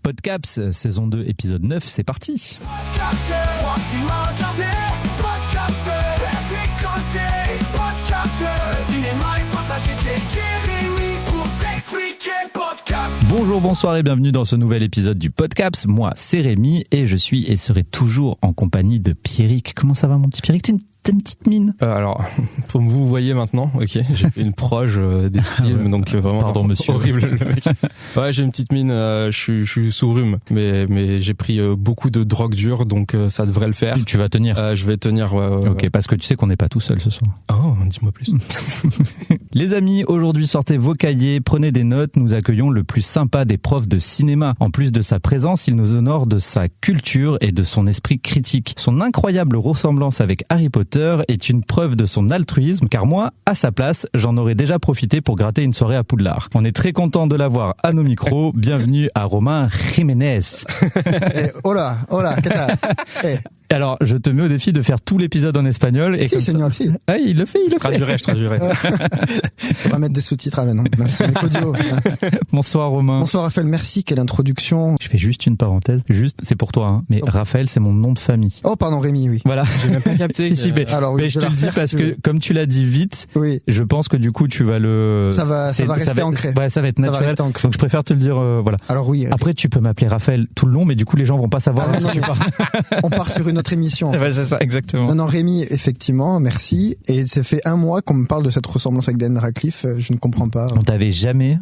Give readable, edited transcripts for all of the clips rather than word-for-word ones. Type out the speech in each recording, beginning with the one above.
Podcaps, saison 2, épisode 9, c'est parti. Bonjour, bonsoir et bienvenue dans ce nouvel épisode du Podcaps. Moi, c'est Rémi et je suis et serai toujours en compagnie de Pierrick. Comment ça va mon petit Pierrick? T'as une petite mine. Alors, comme vous voyez maintenant, ok, j'ai fait une proche des films, donc vraiment pardon, monsieur. Horrible le mec. Ouais, j'ai une petite mine, je suis sous rhume, mais j'ai pris beaucoup de drogue dure, donc ça devrait le faire. Tu vas tenir. Je vais tenir. Ouais. Ok, parce que tu sais qu'on n'est pas tout seul ce soir. Oh, dis-moi plus. Les amis, aujourd'hui sortez vos cahiers, prenez des notes, nous accueillons le plus sympa des profs de cinéma. En plus de sa présence, il nous honore de sa culture et de son esprit critique. Son incroyable ressemblance avec Harry Potter est une preuve de son altruisme, car moi, à sa place, j'en aurais déjà profité pour gratter une soirée à Poudlard. On est très content de l'avoir à nos micros. Bienvenue à Romain Jiménez. Hola, ¿qué tal? Alors, je te mets au défi de faire tout l'épisode en espagnol. Et si, señor, si. Ah, il le fait. Je traduirai. On va mettre des sous-titres avec, non? C'est audio. Bonsoir Romain. Bonsoir Raphaël, merci, quelle introduction. Je fais juste une parenthèse. C'est pour toi, hein. Mais Raphaël, c'est mon nom de famille. Oh, pardon, Rémi, oui. Voilà. J'ai même pas capté. Si, alors, oui, mais je te le dis parce que, comme tu l'as dit vite, oui. Je pense que du coup, tu vas ça va rester ancré. Ouais, ça va être naturel. Donc, je préfère te le dire, voilà. Alors, oui. Après, tu peux m'appeler Raphaël tout le long, mais du coup, les gens vont pas savoir de qui tu parles. On part sur une autre émission. C'est ça, exactement. Non, Rémi, effectivement, merci. Et ça fait un mois qu'on me parle de cette ressemblance avec Daniel Radcliffe. Je ne comprends pas. On te l'avait jamais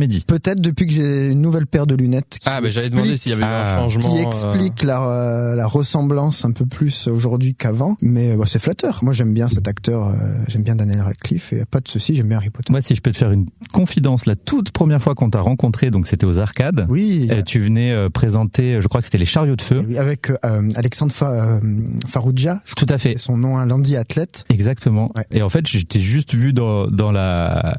dit. Peut-être depuis que j'ai une nouvelle paire de lunettes. J'allais demander s'il y avait eu un changement. Qui explique la ressemblance un peu plus aujourd'hui qu'avant. Mais c'est flatteur. Moi, j'aime bien cet acteur. J'aime bien Daniel Radcliffe. Et pas de souci, j'aime bien Harry Potter. Moi, si je peux te faire une confidence, la toute première fois qu'on t'a rencontré, donc c'était aux Arcades. Oui. Tu venais présenter, je crois que c'était les chariots de feu. Oui, avec Alexandre Farrugia, tout à fait. Son nom, lundi athlète. Exactement. Ouais. Et en fait, j'étais juste vu dans la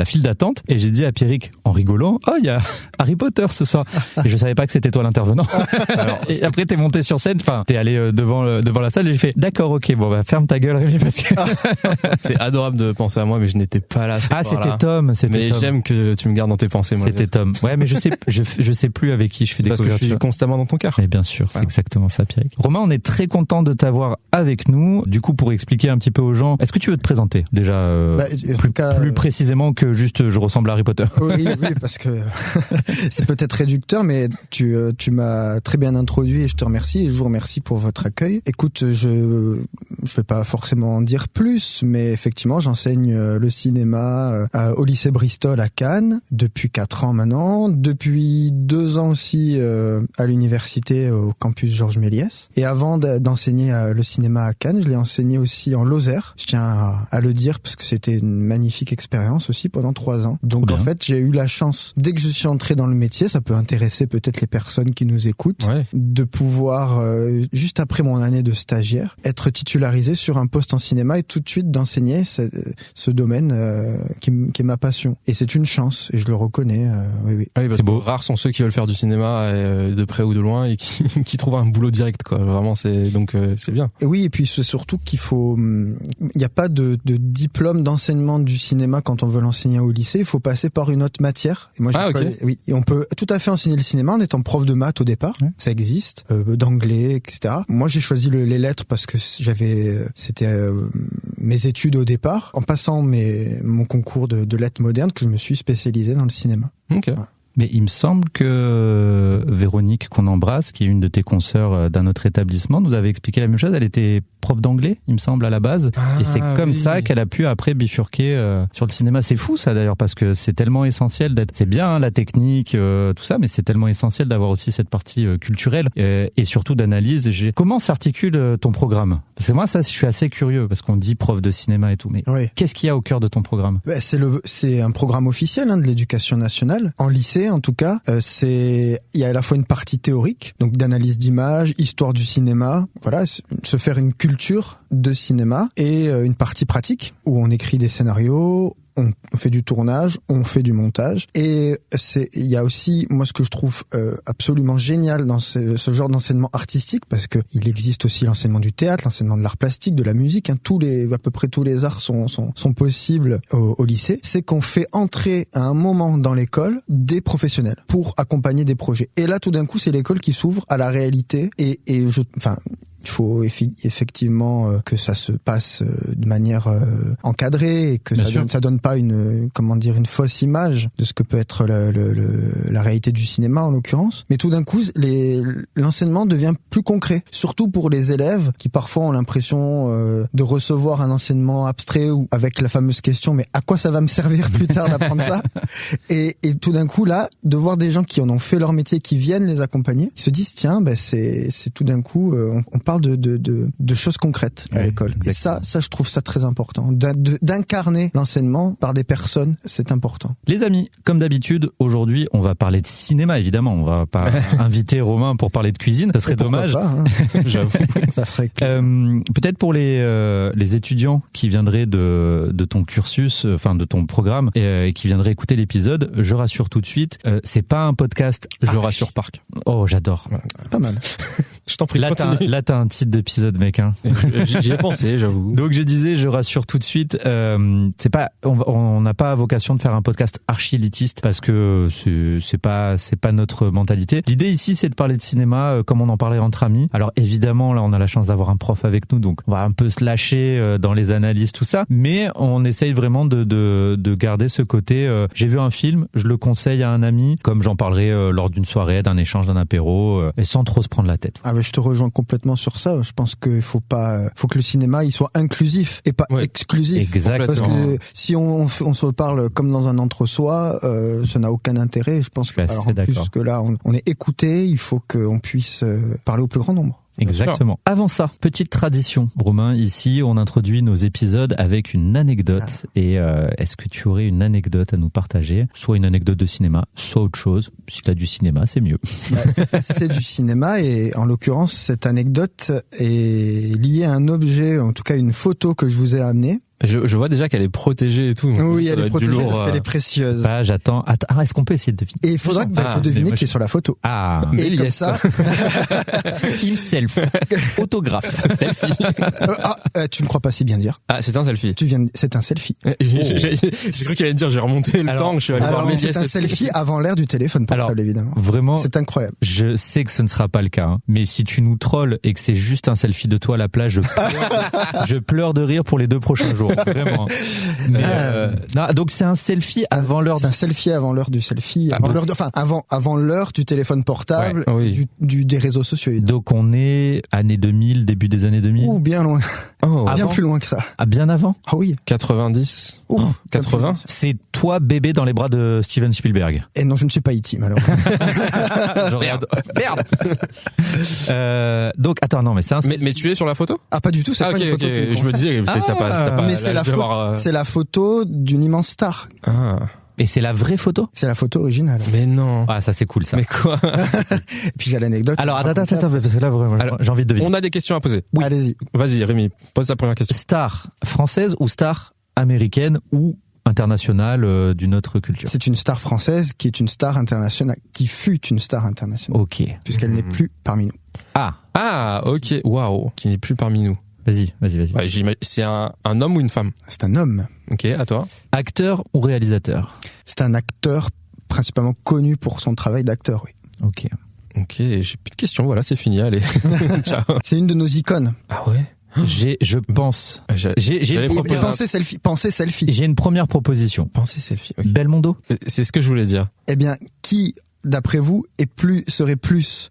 file d'attente et j'ai dit à Pierrick en rigolant, oh, il y a Harry Potter ce soir. Et je savais pas que c'était toi l'intervenant. Et après t'es monté sur scène, enfin t'es allé devant la salle et j'ai fait d'accord, ok, bon bah ferme ta gueule Rémi parce que c'est adorable de penser à moi, mais je n'étais pas là. C'était Tom. Mais j'aime que tu me gardes dans tes pensées. Moi, c'était Tom. Ouais, mais je sais plus avec qui je fais des couvertures. Parce que je suis constamment dans ton cœur. Mais bien sûr, c'est exactement ça, Pierrick. Romain, on est très content de t'avoir avec nous. Du coup, pour expliquer un petit peu aux gens, est-ce que tu veux te présenter déjà plus précisément que juste je ressemble à Harry Potter? Oui, parce que c'est peut-être réducteur, mais tu m'as très bien introduit et je te remercie. Et je vous remercie pour votre accueil. Écoute, je vais pas forcément en dire plus, mais effectivement, j'enseigne le cinéma au lycée Bristol à Cannes depuis 4 ans maintenant. Depuis 2 ans aussi à l'université au campus Georges Méliès. Et avant d'enseigner le cinéma à Cannes, je l'ai enseigné aussi en Lozère. Je tiens à le dire parce que c'était une magnifique expérience aussi pendant 3 ans. Donc en fait, j'ai eu la chance, dès que je suis entré dans le métier, ça peut intéresser peut-être les personnes qui nous écoutent, de pouvoir, juste après mon année de stagiaire, être titularisé sur un poste en cinéma et tout de suite d'enseigner ce domaine qui est ma passion. Et c'est une chance, et je le reconnais. Oui, parce que rares sont ceux qui veulent faire du cinéma de près ou de loin et qui trouvent un boulot direct, quoi. Vraiment, c'est bien. Et oui, et puis c'est surtout qu'il faut, il n'y a pas de diplôme d'enseignement du cinéma quand on veut l'enseigner au lycée. Il faut passer par une autre matière. Et moi, oui, et on peut tout à fait enseigner le cinéma en étant prof de maths au départ. Ça existe, d'anglais, etc. Moi, j'ai choisi les lettres parce que c'était mes études au départ, en passant mon concours de lettres modernes, que je me suis spécialisé dans le cinéma. Ok. Voilà. Mais il me semble que Véronique, qu'on embrasse, qui est une de tes consoeurs d'un autre établissement, nous avait expliqué la même chose. Elle était prof d'anglais, il me semble, à la base. Et c'est comme ça qu'elle a pu après bifurquer sur le cinéma. C'est fou ça d'ailleurs, parce que c'est tellement essentiel d'être... C'est bien la technique, tout ça, mais c'est tellement essentiel d'avoir aussi cette partie culturelle et surtout d'analyse. Comment s'articule ton programme? Parce que moi, ça, je suis assez curieux, parce qu'on dit prof de cinéma et tout. Mais qu'est-ce qu'il y a au cœur de ton programme? C'est un programme officiel de l'éducation nationale. En lycée, en tout cas, il y a à la fois une partie théorique, donc d'analyse d'images, histoire du cinéma, voilà, se faire une culture de cinéma, et une partie pratique où on écrit des scénarios, on fait du tournage, on fait du montage. Et il y a aussi, moi, ce que je trouve absolument génial dans ce genre d'enseignement artistique, parce que il existe aussi l'enseignement du théâtre, l'enseignement de l'art plastique, de la musique, hein, à peu près tous les arts sont possibles au lycée, c'est qu'on fait entrer à un moment dans l'école des professionnels pour accompagner des projets. Et là, tout d'un coup, c'est l'école qui s'ouvre à la réalité il faut effectivement que ça se passe de manière encadrée et que ça donne pas une fausse image de ce que peut être la réalité du cinéma en l'occurrence. Mais tout d'un coup, l'enseignement devient plus concret, surtout pour les élèves qui parfois ont l'impression de recevoir un enseignement abstrait ou avec la fameuse question mais à quoi ça va me servir plus tard d'apprendre ça et tout d'un coup là, de voir des gens qui en ont fait leur métier, qui viennent les accompagner, ils se disent tiens, c'est tout d'un coup on parle de choses concrètes à l'école. Exactement. Et ça, je trouve ça très important. D'incarner l'enseignement par des personnes, c'est important. Les amis, comme d'habitude, aujourd'hui, on va parler de cinéma, évidemment. On va pas inviter Romain pour parler de cuisine. Ça serait dommage. Pas, hein. J'avoue. Ça serait peut-être pour les étudiants qui viendraient de ton cursus, enfin, de ton programme, et qui viendraient écouter l'épisode, je rassure tout de suite, c'est pas un podcast. Je rassure Parc. Oh, j'adore. Pas mal. Je t'en prie. Là, t'as un titre d'épisode, mec, hein. J'y ai pensé, j'avoue. Donc, je disais, je rassure tout de suite, c'est pas, on n'a pas vocation de faire un podcast archi-élitiste parce que c'est pas notre mentalité. L'idée ici, c'est de parler de cinéma comme on en parlait entre amis. Alors, évidemment, là, on a la chance d'avoir un prof avec nous, donc on va un peu se lâcher dans les analyses, tout ça. Mais on essaye vraiment de garder ce côté, j'ai vu un film, je le conseille à un ami, comme j'en parlerai lors d'une soirée, d'un échange, d'un apéro, et sans trop se prendre la tête. Ah, mais je te rejoins complètement sur ça. Je pense qu'il faut que le cinéma il soit inclusif et pas exclusif. Exactement. Parce que si on se parle comme dans un entre-soi, ça n'a aucun intérêt. Je pense que en plus que là on est écouté, il faut qu'on puisse parler au plus grand nombre. Exactement. Avant ça, petite tradition, Romain, ici on introduit nos épisodes avec une anecdote. Et est-ce que tu aurais une anecdote à nous partager? Soit une anecdote de cinéma, soit autre chose. Si t'as du cinéma, c'est mieux. C'est du cinéma et en l'occurrence cette anecdote est liée à un objet, en tout cas une photo que je vous ai amenée. Je vois déjà qu'elle est protégée et tout. Oui, elle est protégée parce qu'elle est précieuse. Ah, j'attends. Ah, est-ce qu'on peut essayer de deviner? Et il faudra faut deviner qui est sur la photo. Ah, et comme ça. Himself. Autographe. Selfie. Tu ne crois pas si bien dire. Ah, c'est un selfie. C'est un selfie. J'ai cru qu'elle allait dire, j'ai remonté le temps, je suis allé voir Médias. C'est un selfie avant l'ère du téléphone portable, évidemment. Vraiment. C'est incroyable. Je sais que ce ne sera pas le cas, hein, mais si tu nous trolls et que c'est juste un selfie de toi à la plage, je pleure de rire pour les 2 prochains jours. Vraiment. Mais non, donc c'est un selfie avant l'heure. C'est un selfie avant l'heure du selfie, avant l'heure du téléphone portable, des réseaux sociaux. Donc on est années 2000, début des années 2000. Ou bien loin. Bien plus loin que ça. Ah, bien avant. Ah oui. 90. 80. C'est toi bébé dans les bras de Steven Spielberg. Et non, je ne suis pas E.T. malheureusement. Merde. Donc attends, non, mais c'est un. Mais tu es sur la photo? Ah, pas du tout. C'est pas une photo. Je me disais, t'as pas. Mais c'est la photo d'une immense star. Ah. Et c'est la vraie photo? C'est la photo originale. Mais non. Ah, ça c'est cool ça. Mais quoi? Et puis j'ai l'anecdote. Alors attends, parce que là vraiment, j'ai envie de deviner. On a des questions à poser. Oui. Allez-y. Vas-y, Rémi, pose ta première question. Star française ou star américaine ou internationale d'une autre culture? C'est une star française qui est une star internationale, qui fut une star internationale. Ok. Puisqu'elle n'est plus parmi nous. Ah, ok. Waouh. Qui n'est plus parmi nous. Vas-y. Ouais, c'est un homme ou une femme? C'est un homme. Ok, à toi. Acteur ou réalisateur? C'est un acteur principalement connu pour son travail d'acteur, oui. Ok, j'ai plus de questions, voilà, c'est fini, allez. Ciao. C'est une de nos icônes. Ah ouais? Je pense. Pensez selfie. J'ai une première proposition. Pensez selfie. Okay. Belmondo? C'est ce que je voulais dire. Eh bien, qui, d'après vous, serait plus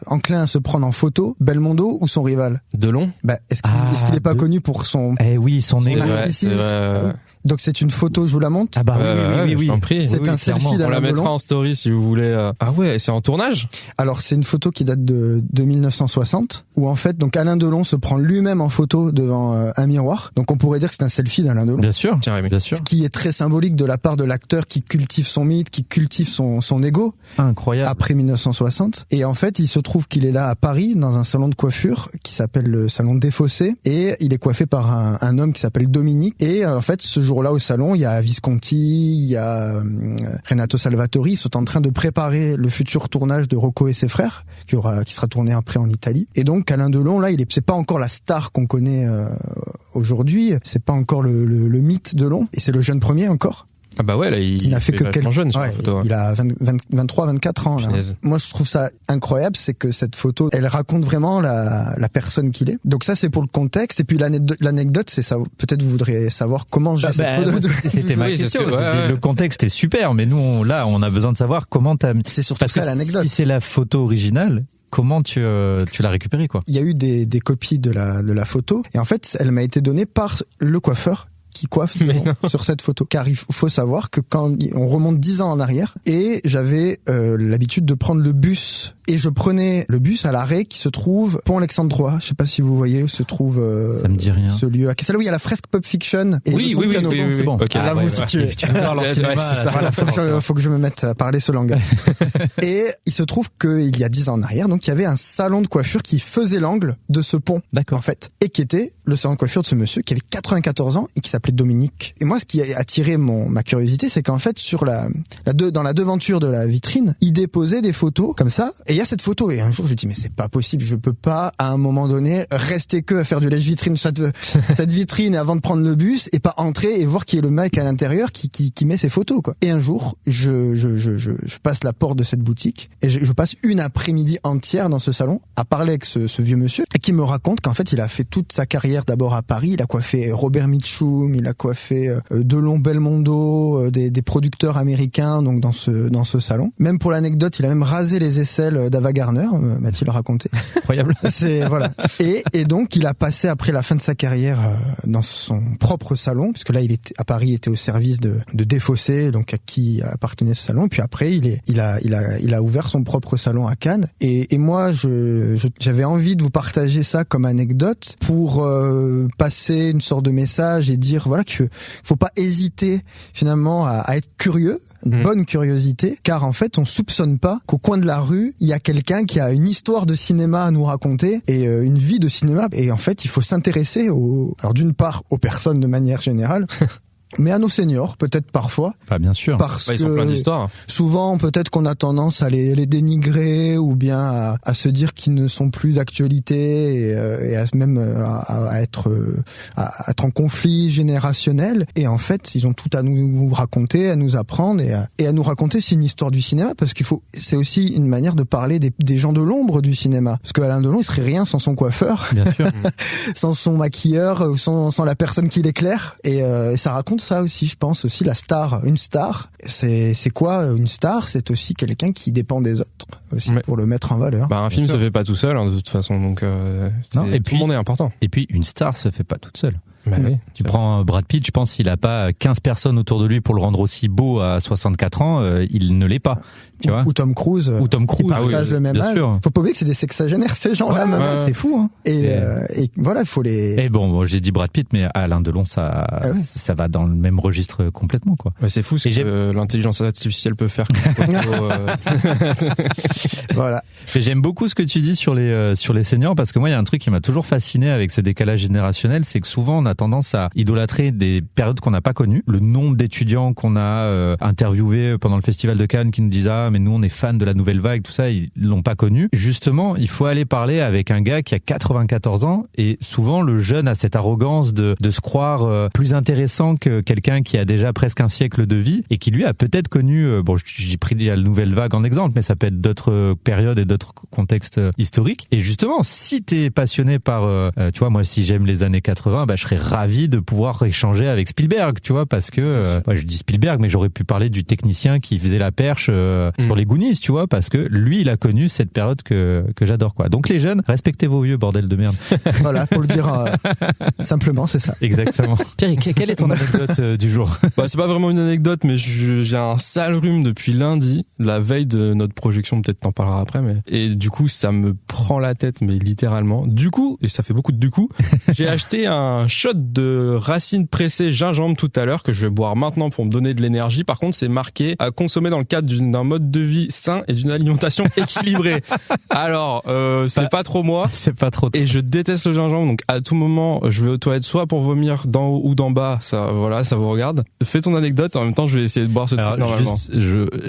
enclin à se prendre en photo, Belmondo ou son rival? Delon? Est-ce qu'il est pas connu pour son narcissisme? Donc c'est une photo, je vous la montre. Ah bah oui. C'est un selfie d'Alain Delon. On la mettra en story si vous voulez. Ah ouais, c'est en tournage? Alors c'est une photo qui date de 1960 où en fait donc Alain Delon se prend lui-même en photo devant un miroir. Donc on pourrait dire que c'est un selfie d'Alain Delon. Bien sûr. Bien sûr. Ce qui est très symbolique de la part de l'acteur qui cultive son mythe, qui cultive son ego photos. Incroyable. Après 1960. Et en fait, il se trouve qu'il est là à Paris, dans un salon de coiffure qui s'appelle le salon Défaussé. Et il est coiffé par un homme qui s'appelle Dominique. Et en fait, ce jour-là au salon, il y a Visconti, il y a Renato Salvatori. Ils sont en train de préparer le futur tournage de Rocco et ses frères, qui sera tourné après en Italie. Et donc, Alain Delon, là, c'est pas encore la star qu'on connaît aujourd'hui. C'est pas encore le mythe Delon. Et c'est le jeune premier encore. Ah bah ouais, là, il n'a fait que quelques jeune sur la photo. Il a 23, 24 ans, là. Moi, je trouve ça incroyable, c'est que cette photo, elle raconte vraiment la personne qu'il est. Donc ça, c'est pour le contexte. Et puis l'anecdote, c'est ça. Peut-être vous voudriez savoir comment j'ai cette photo. C'était ma question. Le contexte est super, mais nous, on a besoin de savoir comment t'as... C'est surtout ça l'anecdote. Si c'est la photo originale, comment tu l'as récupérée, quoi? Il y a eu des copies de la photo. Et en fait, elle m'a été donnée par le coiffeur qui coiffe sur cette photo. Car il faut savoir que quand on remonte 10 ans en arrière, et j'avais l'habitude de prendre le bus, et je prenais le bus à l'arrêt qui se trouve Pont Alexandre III. Je sais pas si vous voyez où se trouve ça me dit rien. Ce lieu. C'est là où il y a la fresque Pulp Fiction. Et oui, c'est bon. Okay. Là, vous situez. Tu me parles en cinéma. Faut que je me mette à parler ce langage. Et il se trouve qu'il y a 10 ans en arrière, donc il y avait un salon de coiffure qui faisait l'angle de ce pont. D'accord. En fait. Et qui était le salon de coiffure de ce monsieur qui avait 94 ans et qui s'appelait Dominique. Et moi, ce qui a attiré ma curiosité, c'est qu'en fait, dans la devanture de la vitrine, il déposait des photos comme ça. Et il y a cette photo. Et un jour, je me dis, mais c'est pas possible. Je peux pas, à un moment donné, rester à faire du lèche-vitrine cette vitrine avant de prendre le bus et pas entrer et voir qui est le mec à l'intérieur qui met ses photos, quoi. Et un jour, je passe la porte de cette boutique et je passe une après-midi entière dans ce salon à parler avec ce vieux monsieur et qui me raconte qu'en fait, il a fait toute sa carrière d'abord à Paris. Il a coiffé Robert Mitchum, il a coiffé Delon, Belmondo, des producteurs américains, donc dans ce salon. Même pour l'anecdote, il a même rasé les aisselles d'Ava Gardner, m'a-t-il raconté. Incroyable. Voilà. Et donc il a passé après la fin de sa carrière dans son propre salon, puisque là à Paris, il était au service de Défaussé, donc à qui appartenait ce salon. Et puis après, il a ouvert son propre salon à Cannes. Et moi, j'avais envie de vous partager ça comme anecdote pour passer une sorte de message et dire voilà qu'il faut pas hésiter finalement à être curieux, une bonne curiosité, car en fait on soupçonne pas qu'au coin de la rue il y a quelqu'un qui a une histoire de cinéma à nous raconter et une vie de cinéma, et en fait il faut s'intéresser alors d'une part aux personnes de manière générale mais à nos seniors, peut-être parfois. Bah, bien sûr. Parce ils ont plein d'histoires. Souvent, peut-être qu'on a tendance à les dénigrer ou bien à se dire qu'ils ne sont plus d'actualité et à être en conflit générationnel. Et en fait, ils ont tout à nous raconter, à nous apprendre et à nous raconter c'est une histoire du cinéma, parce c'est aussi une manière de parler des gens de l'ombre du cinéma. Parce que Alain Delon, il serait rien sans son coiffeur. Bien sûr. Sans son maquilleur, sans la personne qui l'éclaire. Et ça raconte ça aussi, je pense aussi, la star. Une star, c'est quoi une star? C'est aussi quelqu'un qui dépend des autres aussi, pour le mettre en valeur. Un film se fait pas tout seul, de toute façon, donc tout le monde est important. Et puis une star se fait pas toute seule. Bah oui. Tu prends Brad Pitt, je pense qu'il a pas 15 personnes autour de lui pour le rendre aussi beau à 64 ans, il ne l'est pas. Tu vois? Ou Tom Cruise. Qui partagent le même âge. Faut pas oublier que c'est des sexagénaires, ces gens-là. C'est fou, hein. Et voilà, il faut les... Et bon, j'ai dit Brad Pitt, mais Alain Delon, ça va dans le même registre complètement, quoi. Ouais, c'est fou ce que l'intelligence artificielle peut faire. Voilà. Et j'aime beaucoup ce que tu dis sur les seniors, parce que moi, il y a un truc qui m'a toujours fasciné avec ce décalage générationnel, c'est que souvent, on a tendance à idolâtrer des périodes qu'on n'a pas connues. Le nombre d'étudiants qu'on a interviewés pendant le festival de Cannes qui nous disent mais nous on est fans de la nouvelle vague, tout ça, ils l'ont pas connu. Justement, il faut aller parler avec un gars qui a 94 ans, et souvent le jeune a cette arrogance de se croire plus intéressant que quelqu'un qui a déjà presque un siècle de vie et qui lui a peut-être connu, j'ai pris la nouvelle vague en exemple, mais ça peut être d'autres périodes et d'autres contextes historiques. Et justement, si t'es passionné par, tu vois, moi si j'aime les années 80, je serais ravi de pouvoir échanger avec Spielberg, tu vois, parce que je dis Spielberg, mais j'aurais pu parler du technicien qui faisait la perche sur les Goonies, tu vois, parce que lui, il a connu cette période que j'adore, quoi. Donc les jeunes, respectez vos vieux, bordel de merde. Voilà, pour le dire simplement, c'est ça. Exactement. Pierre, quelle est ton anecdote du jour? C'est pas vraiment une anecdote, mais j'ai un sale rhume depuis lundi, la veille de notre projection, peut-être t'en parleras après, et du coup, ça me prend la tête, mais littéralement. Du coup, et ça fait beaucoup de du coup, j'ai acheté un shot de racines pressées gingembre tout à l'heure que je vais boire maintenant pour me donner de l'énergie. Par contre, c'est marqué à consommer dans le cadre d'un mode de vie sain et d'une alimentation équilibrée. Alors, c'est pas trop moi. C'est pas trop. Et je déteste le gingembre, donc à tout moment, je vais aux toilettes soit pour vomir d'en haut ou d'en bas. Ça, voilà, ça vous regarde. Fais ton anecdote. En même temps, je vais essayer de boire ce truc normalement.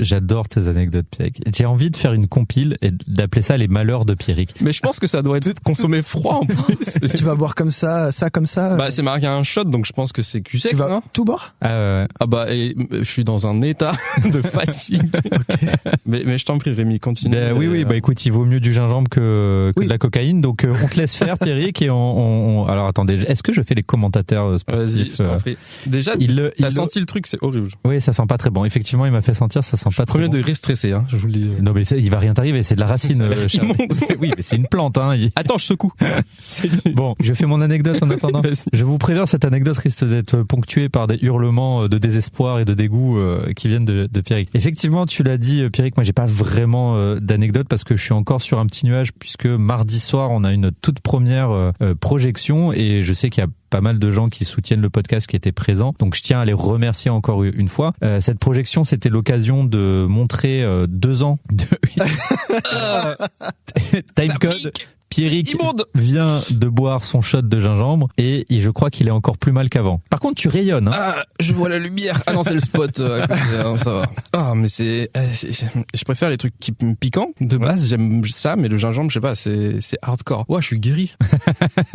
J'adore tes anecdotes, Pierrick. J'ai envie de faire une compile et d'appeler ça les malheurs de Pierrick. Mais je pense que ça doit être consommé froid en plus. Tu vas boire comme ça comme ça. Bah, c'est marqué un shot, donc je pense que c'est cul sec. Tu vas non tout boire? Ah bah, et je suis dans un état de fatigue. Okay. Mais je t'en prie, Rémi, continue. Oui, bah écoute, il vaut mieux du gingembre que de la cocaïne, donc on te laisse faire, Pierrick, et alors attendez, est-ce que je fais les commentateurs sportifs? Vas-y, je t'en prie. Déjà, t'as senti le truc, c'est horrible. Oui, ça sent pas très bon. Effectivement, il m'a fait sentir, ça sent pas très bon. Premier degré stressé, hein, je vous le dis. Non, mais il va rien t'arriver, c'est de la racine. Oui, mais c'est une plante, hein. Attends, je secoue. Bon, je fais mon anecdote en attendant. Je vous préviens, cette anecdote risque d'être ponctuée par des hurlements de désespoir et de dégoût qui viennent de Pierrick. Effectivement, tu l'as dit, Pierrick, moi j'ai pas vraiment d'anecdote parce que je suis encore sur un petit nuage puisque mardi soir, on a une toute première projection et je sais qu'il y a pas mal de gens qui soutiennent le podcast qui étaient présents. Donc je tiens à les remercier encore une fois. Cette projection, c'était l'occasion de montrer 2 ans de timecode. Pierrick vient de boire son shot de gingembre et je crois qu'il est encore plus mal qu'avant. Par contre, tu rayonnes. Hein. Ah, je vois la lumière. Ah non, c'est le spot. Non, ça va. Ah, mais je préfère les trucs piquants de base. J'aime ça, mais le gingembre, je sais pas, c'est hardcore. Ouais, je suis guéri.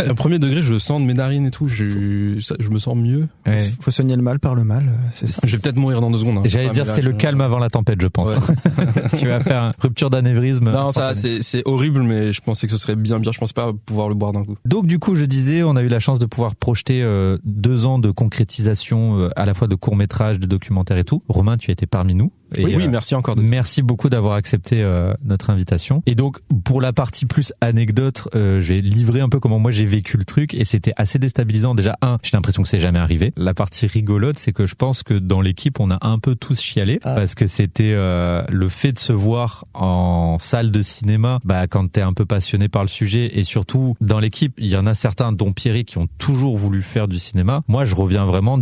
Au premier degré, je sens de mes narines et tout. Je me sens mieux. Ouais. Faut soigner le mal par le mal, c'est ça. Je vais peut-être mourir dans 2 secondes. Hein. J'allais dire, c'est le calme avant la tempête, je pense. Ouais. Tu vas faire une rupture d'anévrisme. Non, ça, c'est horrible, mais je pensais que ce serait bien. Je pensais pas pouvoir le boire d'un coup. Donc du coup, je disais, on a eu la chance de pouvoir projeter 2 ans de concrétisation à la fois de courts-métrages, de documentaires et tout. Romain, tu étais parmi nous. Et oui, merci encore. Merci beaucoup d'avoir accepté notre invitation. Et donc, pour la partie plus anecdote, j'ai livré un peu comment moi j'ai vécu le truc et c'était assez déstabilisant. Déjà, j'ai l'impression que c'est jamais arrivé. La partie rigolote, c'est que je pense que dans l'équipe, on a un peu tous chialé parce que c'était le fait de se voir en salle de cinéma, quand t'es un peu passionné par le sujet et surtout dans l'équipe, il y en a certains, dont Pierrick, qui ont toujours voulu faire du cinéma. Moi, je reviens vraiment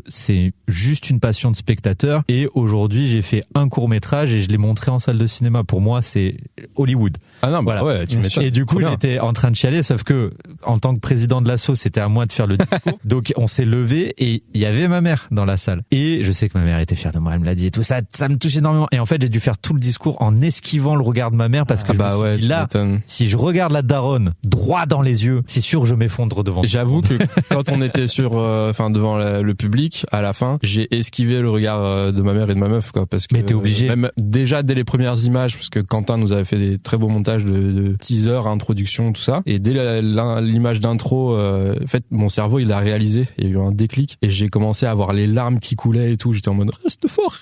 c'est juste une passion de spectateur et aujourd'hui, j'ai fait un court-métrage et je l'ai montré en salle de cinéma. Pour moi, c'est Hollywood. Ah non, voilà. Ouais, tu m'étonnes. Et du coup, j'étais en train de chialer, sauf que, en tant que président de l'asso, c'était à moi de faire le discours. Donc, on s'est levé et il y avait ma mère dans la salle. Et je sais que ma mère était fière de moi, elle me l'a dit et tout ça me touche énormément. Et en fait, j'ai dû faire tout le discours en esquivant le regard de ma mère parce que là, si je regarde la daronne droit dans les yeux, c'est sûr que je m'effondre devant. J'avoue que quand on était devant le public, à la fin, j'ai esquivé le regard de ma mère et de ma meuf, quoi, parce que. Mais t'es obligé. Même déjà dès les premières images, parce que Quentin nous avait fait des très beaux montages de teaser, introduction, tout ça. Et dès l'image d'intro, en fait, mon cerveau, il a réalisé. Il y a eu un déclic. Et j'ai commencé à avoir les larmes qui coulaient et tout. J'étais en mode, reste fort.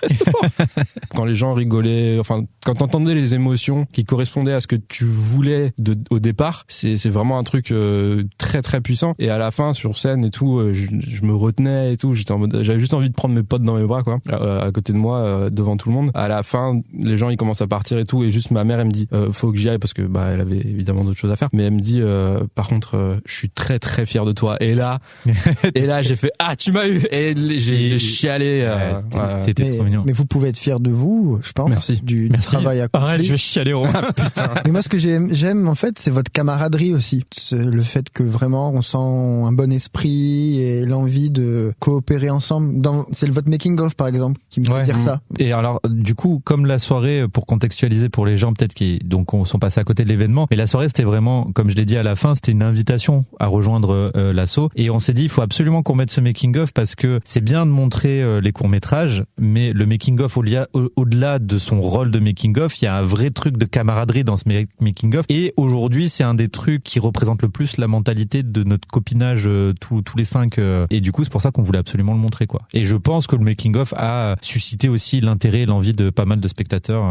Quand les gens rigolaient, quand t'entendais les émotions qui correspondaient à ce que tu voulais au départ, c'est vraiment un truc très très puissant. Et à la fin, sur scène et tout, je me retenais et tout. J'étais en mode, j'avais juste envie de prendre mes potes dans mes bras, quoi, à côté de moi, devant tout le monde. À la fin, les gens ils commencent à partir et tout, et juste ma mère elle me dit faut que j'y aille parce que elle avait évidemment d'autres choses à faire, mais elle me dit par contre je suis très très fier de toi. Et là j'ai fait tu m'as eu, et j'ai chialé. T'étais trop mignon. Mais vous pouvez être fier de vous, je pense. Merci. Du travail accompli. Arrête, je vais chialer. Putain. Mais moi ce que j'aime en fait, c'est votre camaraderie aussi. C'est le fait que vraiment on sent un bon esprit et l'envie de coopérer ensemble. C'est votre making of par exemple qui me fait dire ça. Et alors du coup, comme la soirée, pour contextualiser pour les gens peut-être qui sont passés à côté de l'événement, mais la soirée c'était vraiment, comme je l'ai dit à la fin, c'était une invitation à rejoindre l'asso, et on s'est dit il faut absolument qu'on mette ce making of parce que c'est bien de montrer les courts-métrages, mais le making of au-delà de son rôle de making of, il y a un vrai truc de camaraderie dans ce making of, et aujourd'hui c'est un des trucs qui représente le plus la mentalité de notre copinage tous les 5, et du coup c'est pour ça qu'on voulait absolument le montrer, quoi. Et je pense que le making of a suscité aussi l'intérêt et l'envie de pas mal de spectateurs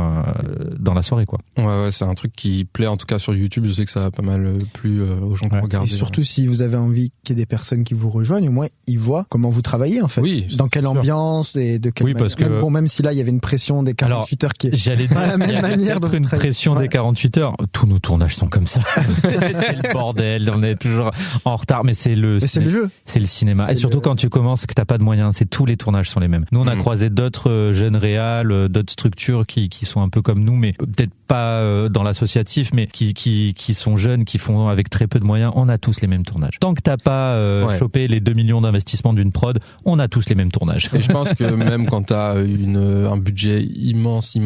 dans la soirée, quoi. Ouais, c'est un truc qui plaît en tout cas sur YouTube. Je sais que ça a pas mal plu aux gens qui regardent. Et surtout si vous avez envie qu'il y ait des personnes qui vous rejoignent, au moins ils voient comment vous travaillez en fait. Oui, dans quelle ambiance et de quelle manière. Parce que même si là il y avait une pression des 48 heures qui est pas la même manière de une pression des 48 heures. Tous nos tournages sont comme ça. C'est le bordel. On est toujours en retard, mais c'est le jeu. C'est le cinéma. Et surtout quand tu commences, que t'as pas de moyens, c'est tous les tournages sont les mêmes. Nous, on a croisé d'autres jeunes réals, d'autres structures qui sont un peu comme nous, mais peut-être pas dans l'associatif, mais qui sont jeunes, qui font avec très peu de moyens. On a tous les mêmes tournages. Tant que t'as pas chopé les 2 millions d'investissement d'une prod, on a tous les mêmes tournages. Et je pense que même quand t'as un budget immense,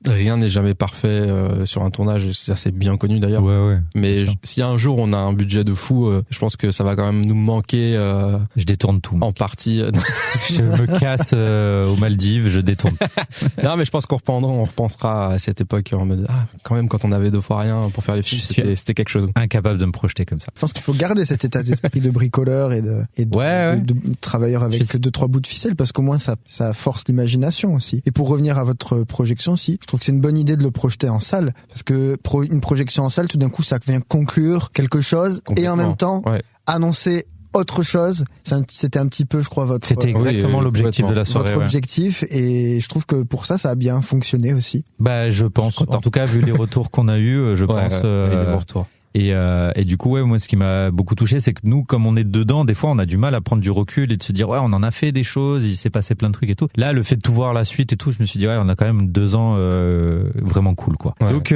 rien n'est jamais parfait sur un tournage. Ça, c'est bien connu d'ailleurs. Ouais. Mais si un jour on a un budget de fou, je pense que ça va quand même nous manquer. Je détourne tout. En partie. Je me casse aux Maldives, je détourne. Non, mais je pense qu'on repensera à cette époque en mode quand même quand on avait 2 fois rien pour faire les films, c'était quelque chose. Incapable de me projeter comme ça. Je pense qu'il faut garder cet état d'esprit de bricoleur et de travailleur avec 2-3 bouts de ficelle, parce qu'au moins ça force l'imagination aussi. Et pour revenir à votre projection aussi, je trouve que c'est une bonne idée de le projeter en salle, parce que une projection en salle, tout d'un coup, ça vient conclure quelque chose et en même temps annoncer autre chose. C'était un petit peu, je crois, C'était exactement l'objectif de la soirée. Votre objectif, et je trouve que pour ça a bien fonctionné aussi. Bah, je pense. En tout cas, vu les retours qu'on a eus, je pense. Les bons retours. Et du coup, moi, ce qui m'a beaucoup touché, c'est que nous, comme on est dedans, des fois, on a du mal à prendre du recul et de se dire, on en a fait des choses, il s'est passé plein de trucs et tout. Là, le fait de tout voir la suite et tout, je me suis dit, on a quand même 2 ans vraiment cool, quoi. Ouais. Donc,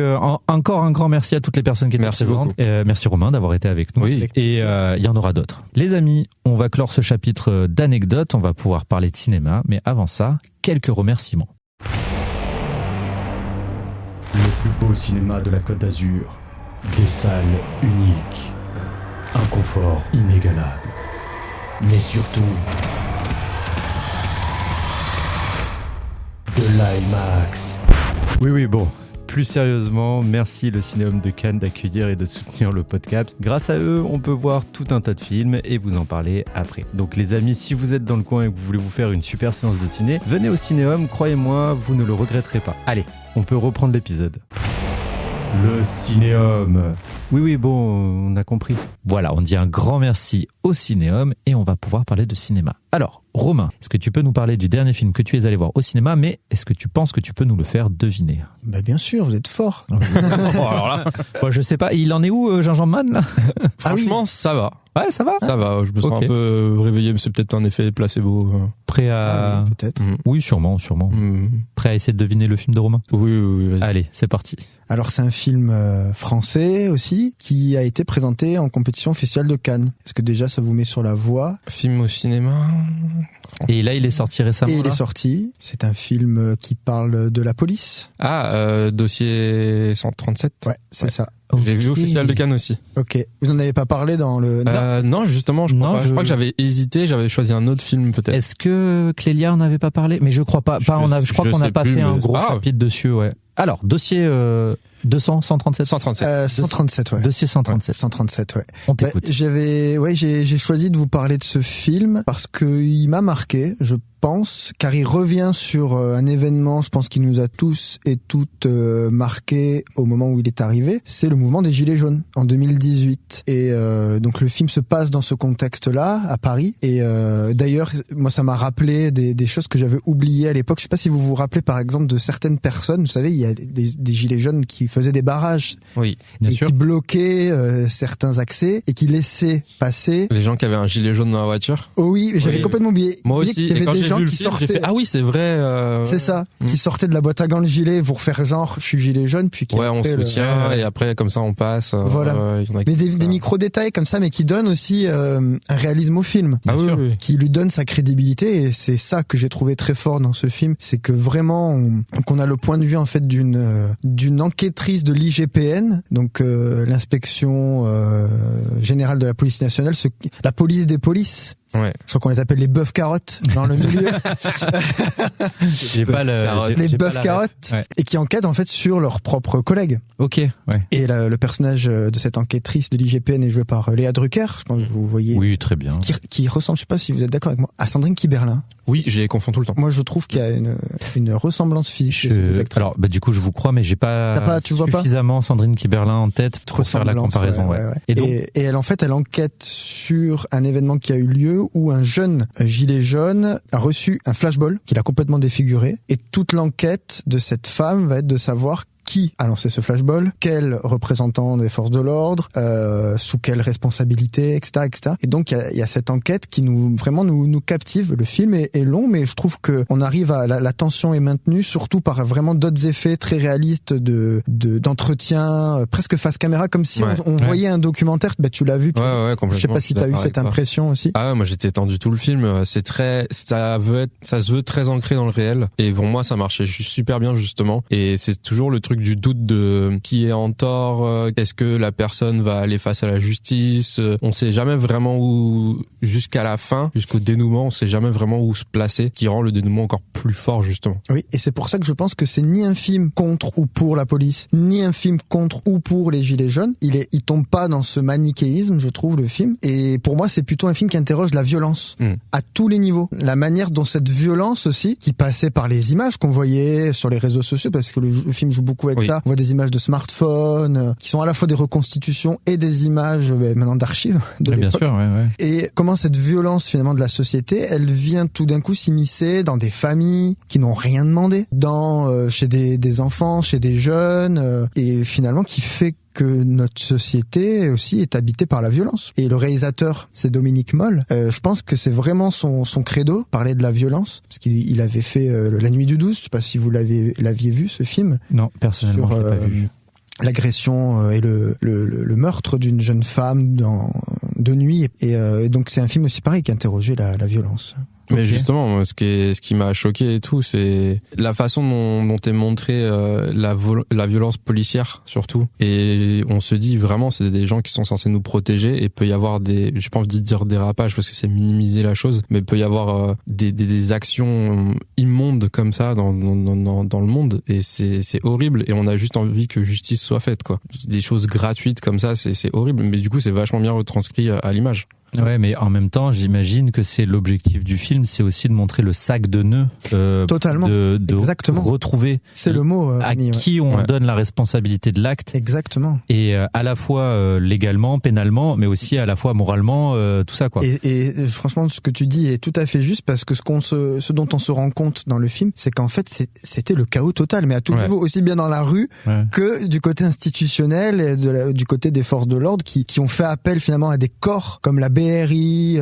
encore un grand merci à toutes les personnes qui étaient présentes. Merci Romain d'avoir été avec nous. Oui. Et il y en aura d'autres. Les amis, on va clore ce chapitre d'anecdotes, on va pouvoir parler de cinéma, mais avant ça, quelques remerciements. Le plus beau cinéma de la Côte d'Azur. Des salles uniques, un confort inégalable, mais surtout de l'IMAX. Oui, bon. Plus sérieusement, merci le Cinéum de Cannes d'accueillir et de soutenir le podcast. Grâce à eux, on peut voir tout un tas de films et vous en parler après. Donc les amis, si vous êtes dans le coin et que vous voulez vous faire une super séance de ciné, venez au Cinéum, croyez-moi, vous ne le regretterez pas. Allez, on peut reprendre l'épisode. Le Cinéum. Oui, bon, on a compris. Voilà, on dit un grand merci au Cinéum et on va pouvoir parler de cinéma. Alors, Romain, est-ce que tu peux nous parler du dernier film que tu es allé voir au cinéma, mais est-ce que tu penses que tu peux nous le faire deviner ? Bah bien sûr, vous êtes fort. Alors là, je sais pas, il en est où, Jean-Jean Man, là ? Franchement, ça va. Ouais, ça va. Ça va, je me sens un peu réveillé, mais c'est peut-être un effet placebo. Prêt à... oui, peut-être. Oui, sûrement. Prêt à essayer de deviner le film de Romain ? Oui, vas-y. Allez, c'est parti. Alors, c'est un film français aussi, qui a été présenté en compétition au Festival de Cannes. Est-ce que déjà ça vous met sur la voie ? Film au cinéma. Et là, il est sorti récemment. Et il est sorti. C'est un film qui parle de la police. Dossier 137. Ouais, c'est ça. J'ai vu au Festival de Cannes aussi. Ok. Vous en avez pas parlé dans le... Non, justement, je crois que j'avais hésité, j'avais choisi un autre film peut-être. Est-ce que Clélia en avait pas parlé ? Mais je crois pas. Je crois qu'on n'a pas fait un gros chapitre dessus, ouais. Alors, dossier 137 137, ouais. Dossier 137. 137, ouais. On t'écoute. J'ai choisi de vous parler de ce film parce que il m'a marqué, je pense, car il revient sur un événement, je pense, qui nous a tous et toutes marqué au moment où il est arrivé. C'est le mouvement des Gilets jaunes en 2018. Et donc le film se passe dans ce contexte-là, à Paris. Et d'ailleurs, moi, ça m'a rappelé des choses que j'avais oubliées à l'époque. Je sais pas si vous vous rappelez, par exemple, de certaines personnes. Vous savez, il y a des Gilets jaunes qui faisaient des barrages. Oui, bien sûr. Qui bloquaient certains accès et qui laissaient passer. Les gens qui avaient un gilet jaune dans la voiture. Oh oui, j'avais complètement oublié. Moi aussi. Il y avait des gens qui sortaient. J'ai fait, ah oui, c'est vrai. C'est ça. Qui sortaient de la boîte à gants le gilet pour faire genre, je suis gilet jaune, puis qui on soutient et après comme ça on passe. Voilà. Mais des micro détails comme ça, mais qui donnent aussi un réalisme au film. Ah oui. Qui lui donne sa crédibilité, et c'est ça que j'ai trouvé très fort dans ce film, c'est que vraiment qu'on a le point de vue en fait d'une enquêtrice de l'IGPN, donc l'inspection générale de la police nationale, la police des polices. Ouais. Je crois qu'on les appelle les bœufs carottes dans le milieu. Les bœufs carottes. Ouais. Et qui enquêtent en fait sur leurs propres collègues. Ok, ouais. Et le personnage de cette enquêtrice de l'IGPN est joué par Léa Drucker, je pense que vous voyez. Oui, très bien. Qui ressemble, je sais pas si vous êtes d'accord avec moi, à Sandrine Kiberlin. Oui, je les confonds tout le temps. Moi, je trouve qu'il y a une ressemblance physique. Alors, du coup, je vous crois, mais j'ai pas suffisamment Sandrine Kiberlin en tête pour faire la comparaison. Ouais. Et elle, en fait, elle enquête sur un événement qui a eu lieu où un jeune gilet jaune a reçu un flashball qui l'a complètement défiguré. Et toute l'enquête de cette femme va être de savoir qui a lancé ce flashball, quel représentant des forces de l'ordre, sous quelle responsabilité, etc., etc. Et donc il y a cette enquête qui nous captive. Le film est long, mais je trouve que on arrive à la tension est maintenue, surtout par vraiment d'autres effets très réalistes d'entretien, presque face caméra, comme si on voyait un documentaire. Bah tu l'as vu. Ouais, complètement. Je sais pas si t'as eu cette impression aussi. Ah ouais, moi j'étais tendu tout le film. Ça se veut très ancré dans le réel. Et pour moi, ça marchait super bien justement. Et c'est toujours le truc du doute de qui est en tort. Est-ce que la personne va aller face à la justice? On sait jamais vraiment où, jusqu'à la fin, jusqu'au dénouement, on sait jamais vraiment où se placer, qui rend le dénouement encore plus fort justement. Oui, et c'est pour ça que je pense que c'est ni un film contre ou pour la police, ni un film contre ou pour les gilets jaunes. Il tombe pas dans ce manichéisme, je trouve, le film. Et pour moi, c'est plutôt un film qui interroge la violence à tous les niveaux. La manière dont cette violence aussi, qui passait par les images qu'on voyait sur les réseaux sociaux, parce que le film joue beaucoup avec ça. On voit des images de smartphones, qui sont à la fois des reconstitutions et des images maintenant d'archives de l'époque. Bien sûr, ouais. Et comment cette violence finalement de la société, elle vient tout d'un coup s'immiscer dans des familles qui n'ont rien demandé, chez des enfants, chez des jeunes, et finalement qui fait que notre société aussi est habitée par la violence. Et le réalisateur, c'est Dominique Moll. Je pense que c'est vraiment son credo, parler de la violence, parce qu'il avait fait La Nuit du 12. Je sais pas si vous l'aviez vu, ce film. Non, personnellement, je l'ai pas vu. L'agression et le meurtre d'une jeune femme de nuit. Et donc c'est un film aussi pareil qui interrogeait la violence. Mais justement, ce qui m'a choqué et tout, c'est la façon dont est montrée la violence policière surtout. Et on se dit vraiment, c'est des gens qui sont censés nous protéger, et peut y avoir j'ai pas envie de dire dérapage parce que c'est minimiser la chose, mais peut y avoir des actions immondes comme ça dans le monde, et c'est horrible, et on a juste envie que justice soit faite, quoi. Des choses gratuites comme ça, c'est horrible, mais du coup c'est vachement bien retranscrit à l'image. Ouais, mais en même temps, j'imagine que c'est l'objectif du film, c'est aussi de montrer le sac de nœuds. Totalement. De Exactement. Retrouver. C'est le mot. À qui on donne la responsabilité de l'acte. Exactement. Et à la fois légalement, pénalement, mais aussi à la fois moralement, tout ça, quoi. Et franchement, ce que tu dis est tout à fait juste, parce que ce dont on se rend compte dans le film, c'est qu'en fait, c'était le chaos total, mais à tout niveau, aussi bien dans la rue que du côté institutionnel et du côté des forces de l'ordre qui ont fait appel finalement à des corps comme la BRI,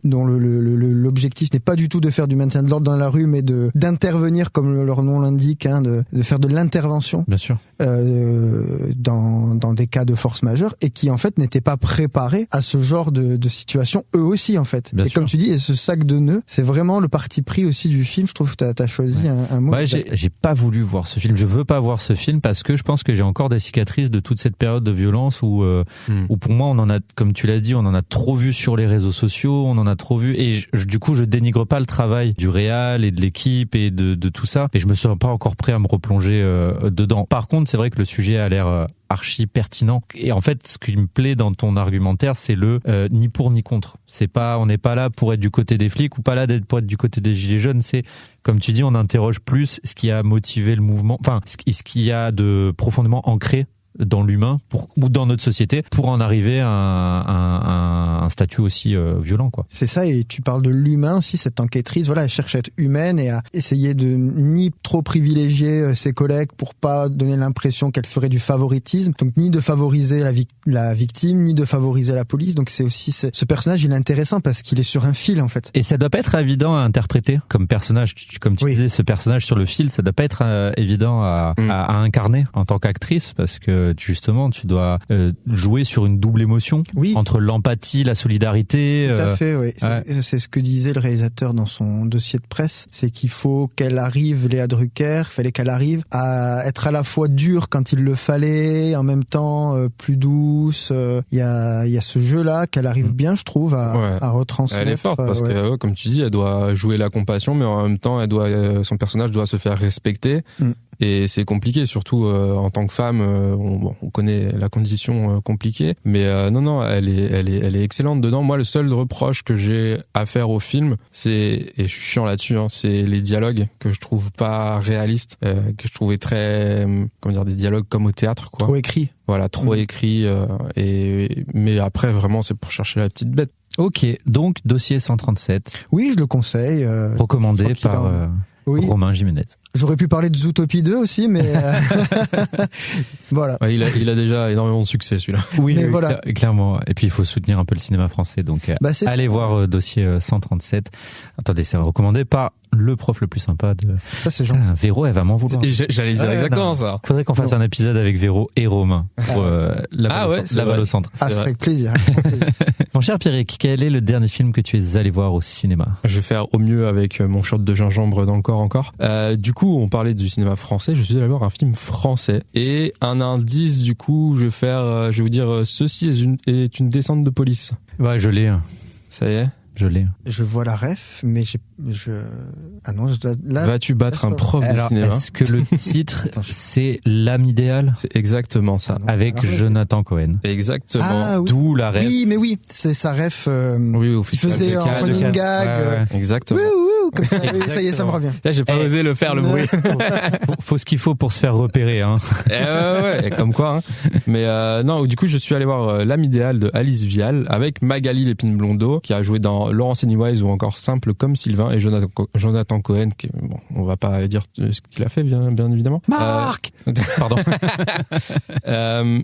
dont l'objectif n'est pas du tout de faire du maintien de l'ordre dans la rue, mais d'intervenir, comme leur nom l'indique, de faire de l'intervention. Bien sûr. Dans des cas de force majeure, et qui en fait n'étaient pas préparés à ce genre de situation, eux aussi en fait. Bien sûr. Comme tu dis, et ce sac de nœuds, c'est vraiment le parti pris aussi du film. Je trouve que t'as choisi un mot. Ouais, j'ai pas voulu voir ce film. Je veux pas voir ce film parce que je pense que j'ai encore des cicatrices de toute cette période de violence où pour moi, on en a, comme tu l'as dit, on en a trop vu sur les réseaux sociaux, on en a trop vu, et du coup je dénigre pas le travail du réal et de l'équipe et de tout ça, et je me sens pas encore prêt à me replonger dedans. Par contre, c'est vrai que le sujet a l'air archi pertinent, et en fait ce qui me plaît dans ton argumentaire, c'est le ni pour ni contre. On n'est pas là pour être du côté des flics ou pas là pour être du côté des gilets jaunes. C'est, comme tu dis, on interroge plus ce qui a motivé le mouvement, enfin ce qui y a de profondément ancré dans l'humain ou dans notre société pour en arriver à un statut aussi violent, quoi. C'est ça, et tu parles de l'humain aussi, cette enquêtrice, voilà, elle cherche à être humaine et à essayer de ni trop privilégier ses collègues pour pas donner l'impression qu'elle ferait du favoritisme, donc ni de favoriser la victime, ni de favoriser la police. Donc c'est aussi ce personnage, il est intéressant parce qu'il est sur un fil en fait. Et ça doit pas être évident à interpréter comme personnage, comme tu disais, ce personnage sur le fil, ça doit pas être évident à incarner en tant qu'actrice, parce que justement tu dois jouer sur une double émotion, entre l'empathie, la solidarité. Tout à fait, oui. C'est ce que disait le réalisateur dans son dossier de presse, c'est qu'il faut qu'elle arrive, Léa Drucker, fallait qu'elle arrive à être à la fois dure quand il le fallait, en même temps plus douce. Il y a ce jeu-là qu'elle arrive bien, je trouve, à retransmettre. Elle est forte parce que, comme tu dis, elle doit jouer la compassion, mais en même temps, son personnage doit se faire respecter. Et c'est compliqué, surtout en tant que femme. On connaît la condition compliquée, mais non, elle est excellente dedans. Moi, le seul reproche que j'ai à faire au film, et je suis chiant là-dessus, c'est les dialogues que je trouve pas réalistes, que je trouvais très, des dialogues comme au théâtre, quoi. Trop écrit. Voilà, trop écrit. Mais après, vraiment, c'est pour chercher la petite bête. Ok, donc dossier 137. Oui, je le conseille. Recommandé par Romain Jiménez. J'aurais pu parler de Zootopie 2 aussi, mais voilà. Ouais, il a déjà énormément de succès celui-là. Oui, Mais voilà. clairement. Et puis il faut soutenir un peu le cinéma français, donc allez voir dossier 137. Attendez, c'est recommandé par le prof le plus sympa de. Ça c'est gentil. Véro, elle va m'en vouloir. J'allais dire exactement ça. Faudrait qu'on fasse un épisode avec Véro et Romain pour la balle au centre. Ah, c'est avec plaisir. Mon cher Pierrick, quel est le dernier film que tu es allé voir au cinéma? Je vais faire au mieux avec mon shot de gingembre dans le corps encore. Du coup, on parlait du cinéma français. Je suis allé voir un film français et un indice. Du coup, je vais vous dire, ceci est une descente de police. Ouais, je l'ai. Ça y est. Je l'ai. Je vois la ref, mais ah non, là. Vas-tu battre un prof de cinéma? Est-ce que le titre, c'est L'âme idéale? C'est exactement ça. Avec Jonathan Cohen. Exactement. Ah, oui. D'où la ref. Oui, mais oui, c'est sa ref. Oui, au il faisait un running gag. Ouais. Exactement. Comme ça, ça y est, ça me revient. Là, j'ai pas osé le faire, le bruit. Faut ce qu'il faut pour se faire repérer, hein. Ouais, comme quoi, hein. Mais non, du coup, je suis allé voir L'âme idéale de Alice Vial avec Magali Lépine-Blondeau, qui a joué dans Laurence Anyways ou encore Simple comme Sylvain, et Jonathan Cohen, qui, bon, on va pas dire ce qu'il a fait, bien évidemment. Marc! Pardon.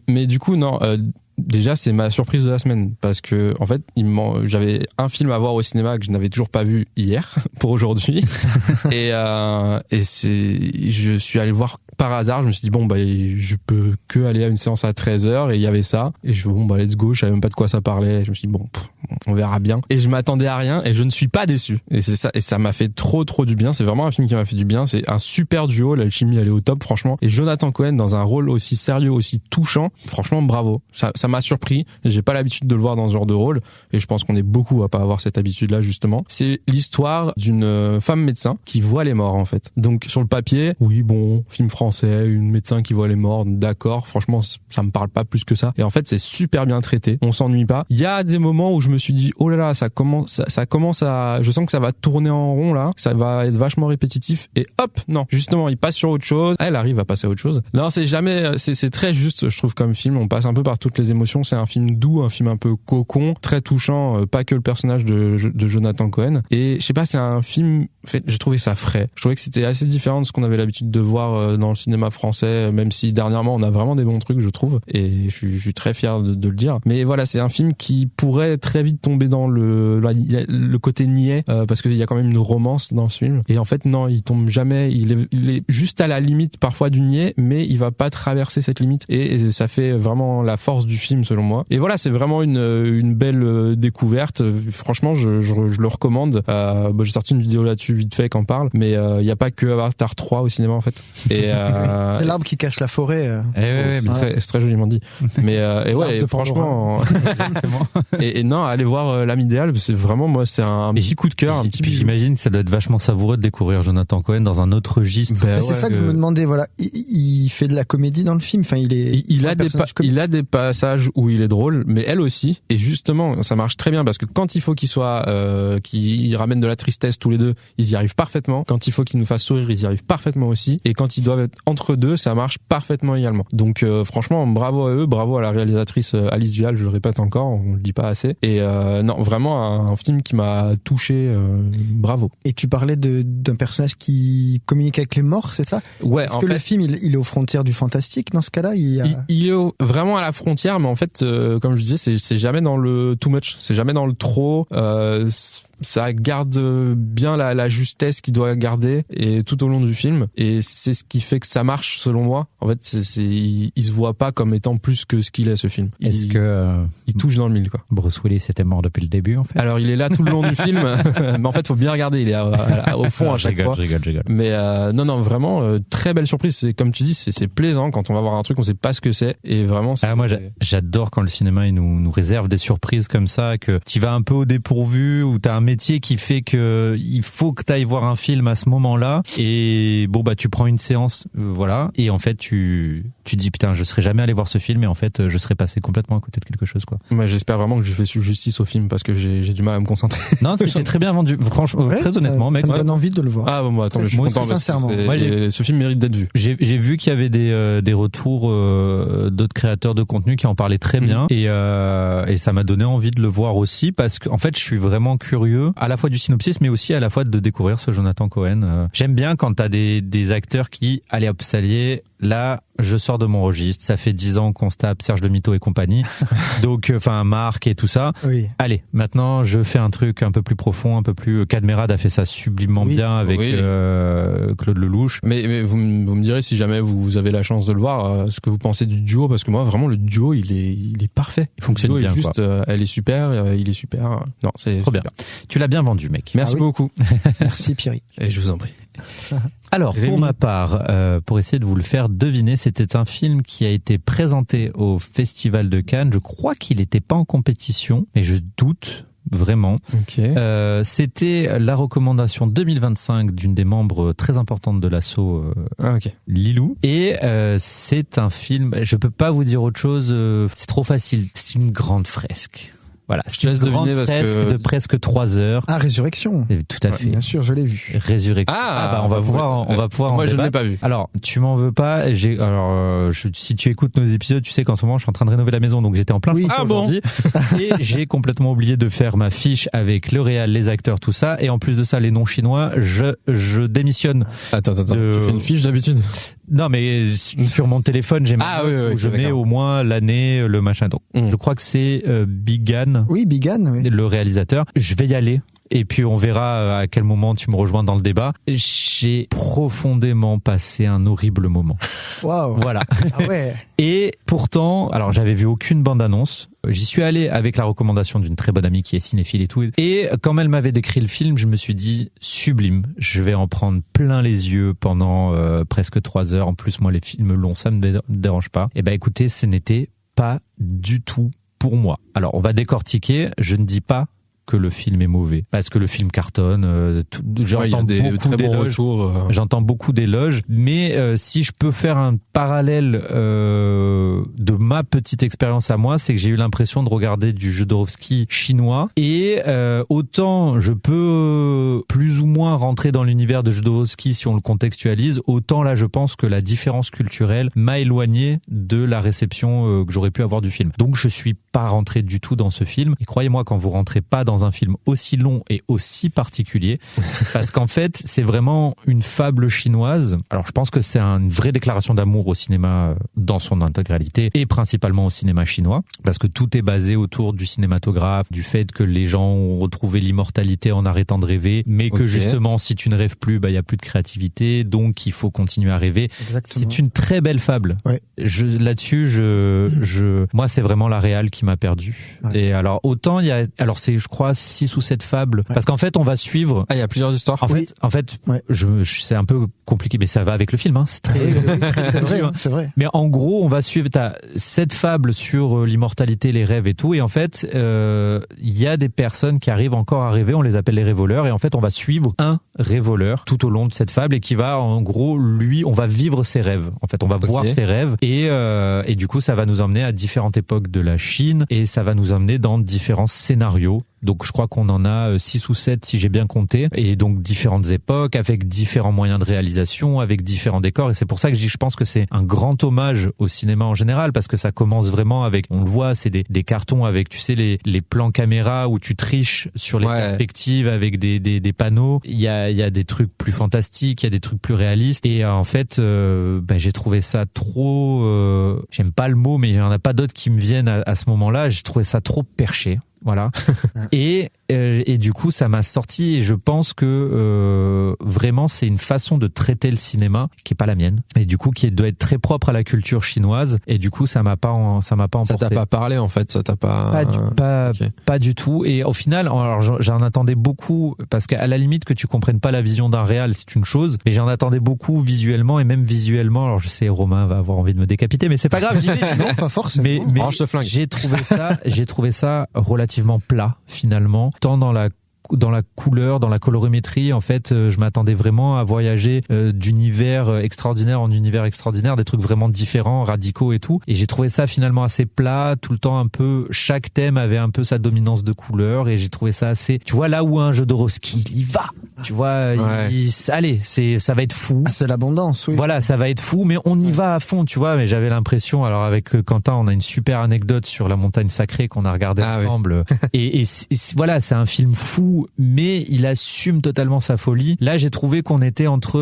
Mais du coup, non, déjà, c'est ma surprise de la semaine parce que en fait, j'avais un film à voir au cinéma que je n'avais toujours pas vu hier pour aujourd'hui, et je suis allé voir par hasard. Je me suis dit bon je peux que aller à une séance à 13h et il y avait ça, et je let's go. Je savais même pas de quoi ça parlait. Je me suis dit on verra bien, et je m'attendais à rien et je ne suis pas déçu, et c'est ça, et ça m'a fait trop du bien. C'est vraiment un film qui m'a fait du bien. C'est un super duo, l'alchimie elle est au top franchement, et Jonathan Cohen dans un rôle aussi sérieux, aussi touchant, franchement bravo. Ça m'a surpris, j'ai pas l'habitude de le voir dans ce genre de rôle, et je pense qu'on est beaucoup à pas avoir cette habitude là justement. C'est l'histoire d'une femme médecin qui voit les morts en fait. Donc sur le papier, oui film français, une médecin qui voit les morts, d'accord, franchement ça me parle pas plus que ça, et en fait c'est super bien traité, on s'ennuie pas. Il y a des moments où je me suis dit oh là là, ça commence à, je sens que ça va tourner en rond là, ça va être vachement répétitif, et hop, non, justement il passe sur autre chose, elle arrive à passer à autre chose. Non, c'est très juste, je trouve, comme film. On passe un peu par toutes les émotions. C'est un film doux, un film un peu cocon, très touchant, pas que le personnage de Jonathan Cohen. Et je sais pas, c'est un film, en fait, j'ai trouvé ça frais. Je trouvais que c'était assez différent de ce qu'on avait l'habitude de voir dans le cinéma français, même si dernièrement on a vraiment des bons trucs, je trouve, et je suis très fier de le dire. Mais voilà, c'est un film qui pourrait très vite tomber dans le côté niais, parce qu'il y a quand même une romance dans ce film. Et en fait, non, il tombe jamais. Il est juste à la limite parfois du niais, mais il va pas traverser cette limite. Et ça fait vraiment la force du film, selon moi. Et voilà, c'est vraiment une belle découverte. Franchement, je le recommande. J'ai sorti une vidéo là-dessus vite fait qu'en parle, mais il y a pas que Avatar 3 au cinéma en fait. Et c'est l'arbre qui cache la forêt. C'est très joliment dit. Mais et ouais, et franchement. et non, allez voir L'âme idéale. C'est vraiment, moi, c'est un petit coup de cœur. Puis j'imagine que ça doit être vachement savoureux de découvrir Jonathan Cohen dans un autre registre. C'est ça que je me demandais. Voilà, il fait de la comédie dans le film. Enfin, il a des passages où il est drôle, mais elle aussi. Et justement, ça marche très bien parce que quand il faut qu'il ramène de la tristesse tous les deux, ils y arrivent parfaitement. Quand il faut qu'ils nous fassent sourire, ils y arrivent parfaitement aussi. Et quand ils doivent être entre deux, ça marche parfaitement également. Donc franchement, bravo à eux, bravo à la réalisatrice Alice Vial, je le répète encore, on le dit pas assez. Et non, vraiment un film qui m'a touché, bravo. Et tu parlais d'un personnage qui communique avec les morts, c'est ça? Ouais. Est-ce que le film il est aux frontières du fantastique dans ce cas-là? Il est vraiment à la frontière, mais en fait, comme je disais, c'est jamais dans le too much, c'est jamais dans le trop. Ça garde bien la justesse qu'il doit garder, et tout au long du film, et c'est ce qui fait que ça marche selon moi. En fait, il se voit pas comme étant plus que ce qu'il est, ce film. Est-ce que il touche dans le mille, quoi. Bruce Willis était mort depuis le début en fait? Alors il est là tout le long du film, mais en fait faut bien regarder, il est au fond à chaque fois. Je rigole. Mais non, vraiment très belle surprise. C'est comme tu dis, c'est plaisant quand on va voir un truc, on sait pas ce que c'est, et vraiment. Moi j'adore quand le cinéma il nous réserve des surprises comme ça, que tu vas un peu au dépourvu, ou t'as un métier qui fait que il faut que t'ailles voir un film à ce moment-là, et tu prends une séance, voilà, et en fait tu dis putain, je serais jamais allé voir ce film, et en fait je serais passé complètement à côté de quelque chose, quoi. Moi j'espère vraiment que je fais justice au film, parce que j'ai du mal à me concentrer. Non, c'était très bien vendu, franchement, très honnêtement, mec. Ça me donne envie de le voir. Ah bon, attends, je suis content, sincèrement. Ce film mérite d'être vu. J'ai vu qu'il y avait des retours d'autres créateurs de contenu qui en parlaient très bien, et ça m'a donné envie de le voir aussi, parce que en fait je suis vraiment curieux curieux, à la fois du synopsis, mais aussi à la fois de découvrir ce Jonathan Cohen. J'aime bien quand t'as des acteurs qui, allez hop, ça y est, là, je sors de mon registre. Ça fait 10 ans qu'on se tape Serge Le Mito et compagnie. Donc, enfin, Marc et tout ça. Oui. Allez, maintenant, je fais un truc un peu plus profond, un peu plus... Cadmerade a fait ça sublimement bien avec Claude Lelouch. Mais vous me direz si jamais vous avez la chance de le voir, ce que vous pensez du duo, parce que moi, vraiment, le duo, il est parfait. Il fonctionne bien, juste, elle est super, il est super. Non, c'est trop super. bien. Tu l'as bien vendu, mec. Merci beaucoup. Merci, Pierry. Et je vous en prie. Alors, Rémi. pour ma part, pour essayer de vous le faire deviner, c'était un film qui a été présenté au Festival de Cannes. Je crois qu'il n'était pas en compétition, mais je doute vraiment. Ok. C'était la recommandation 2025 d'une des membres très importantes de l'asso, Ok. Lilou. Et c'est un film, je peux pas vous dire autre chose, c'est trop facile. C'est une grande fresque. Voilà, Je te c'est une laisse grande deviner parce fresque que- de presque 3 heures. Ah, Résurrection. Et tout à fait. Bien sûr, je l'ai vu. Résurrection. Ah, on va pouvoir en Moi, je ne l'ai débattre. pas vu. Alors, tu m'en veux pas. Si tu écoutes nos épisodes, tu sais qu'en ce moment, je suis en train de rénover la maison, donc j'étais en plein Oui. chantier Ah bon aujourd'hui. Et j'ai complètement oublié de faire ma fiche avec le réal, les acteurs, tout ça. Et en plus de ça, les noms chinois, je démissionne. Attends. De- Tu fais une fiche d'habitude? Non, mais sur mon téléphone, j'ai Ah oui, où je mets d'accord. au moins l'année, le machin. Donc, je crois que c'est Bigan, Oui, Bigan, oui. le réalisateur. Je vais y aller. Et puis on verra à quel moment tu me rejoins dans le débat. J'ai profondément passé un horrible moment. Waouh. Voilà. Ah ouais. Et pourtant, alors j'avais vu aucune bande-annonce. J'y suis allé avec la recommandation d'une très bonne amie qui est cinéphile et tout. Et quand elle m'avait décrit le film, je me suis dit sublime. Je vais en prendre plein les yeux pendant presque 3 heures. En plus, moi, les films longs, ça me dérange pas. Et ben, écoutez, ce n'était pas du tout pour moi. Alors, on va décortiquer. Je ne dis pas que le film est mauvais parce que le film cartonne. Il y a des beaucoup très bons d'éloges. retours. J'entends beaucoup d'éloges, mais si je peux faire un parallèle de ma petite expérience à moi, c'est que j'ai eu l'impression de regarder du Jodorowsky chinois et autant je peux plus ou moins rentrer dans l'univers de Jodorowsky si on le contextualise, autant là je pense que la différence culturelle m'a éloigné de la réception que j'aurais pu avoir du film. Donc je suis pas rentré du tout dans ce film et croyez-moi quand vous rentrez pas dans un film aussi long et aussi particulier, parce qu'en fait, c'est vraiment une fable chinoise. Alors, je pense que c'est une vraie déclaration d'amour au cinéma dans son intégralité et principalement au cinéma chinois, parce que tout est basé autour du cinématographe, du fait que les gens ont retrouvé l'immortalité en arrêtant de rêver, mais que justement, si tu ne rêves plus, il y a plus de créativité, donc il faut continuer à rêver. Exactement. C'est une très belle fable. Ouais. Là-dessus, moi, c'est vraiment la réal qui m'a perdu. Ouais. Et alors, autant c'est, je crois, 6 ou 7 fables. Ouais. Parce qu'en fait, on va suivre. Ah, il y a plusieurs histoires. En fait, Ouais. c'est un peu compliqué, mais ça va avec le film, hein. C'est très, C'est vrai, hein, c'est vrai. mais en gros, on va suivre, t'as 7 fables sur l'immortalité, les rêves et tout. Et en fait, il y a des personnes qui arrivent encore à rêver. On les appelle les rêvoleurs. Et en fait, on va suivre un rêvoleur tout au long de cette fable et qui va, en gros, on va vivre ses rêves. En fait, on va voir ses rêves. Et du coup, ça va nous emmener à différentes époques de la Chine et ça va nous emmener dans différents scénarios. Donc je crois qu'on en a 6 ou 7 si j'ai bien compté, et donc différentes époques avec différents moyens de réalisation, avec différents décors, et c'est pour ça que je pense que c'est un grand hommage au cinéma en général, parce que ça commence vraiment avec, on le voit, c'est des cartons avec, tu sais, les plans caméra où tu triches sur les perspectives avec des panneaux. Il y a des trucs plus fantastiques, il y a des trucs plus réalistes, et en fait j'ai trouvé ça trop j'aime pas le mot, mais il y en a pas d'autres qui me viennent à ce moment-là. J'ai trouvé ça trop perché. Voilà. Et du coup, ça m'a sorti, et je pense que vraiment, c'est une façon de traiter le cinéma qui est pas la mienne, et du coup, qui doit être très propre à la culture chinoise. Et du coup, ça m'a pas emporté. Ça t'a pas parlé, en fait, ça t'a pas. Pas du tout. Et au final, alors j'en attendais beaucoup, parce qu'à la limite que tu comprennes pas la vision d'un réal, c'est une chose, mais j'en attendais beaucoup visuellement, et même visuellement. Alors je sais, Romain va avoir envie de me décapiter, mais c'est pas grave. J'y vais. Non, pas forcément. Mais Range ce flingue. j'ai trouvé ça relativement plat finalement, tant dans la couleur, dans la colorimétrie. En fait, je m'attendais vraiment à voyager d'univers extraordinaire en univers extraordinaire, des trucs vraiment différents, radicaux et tout. Et j'ai trouvé ça finalement assez plat, tout le temps un peu, chaque thème avait un peu sa dominance de couleur, et j'ai trouvé ça assez, tu vois, là où un Jodorowsky, il y va. Tu vois, allez, ça va être fou. Ah, c'est l'abondance, oui. Voilà, ça va être fou, mais on y va à fond, tu vois. Mais j'avais l'impression, alors avec Quentin, on a une super anecdote sur la montagne sacrée qu'on a regardé ensemble. Et voilà, c'est un film fou fou, mais il assume totalement sa folie. Là, j'ai trouvé qu'on était entre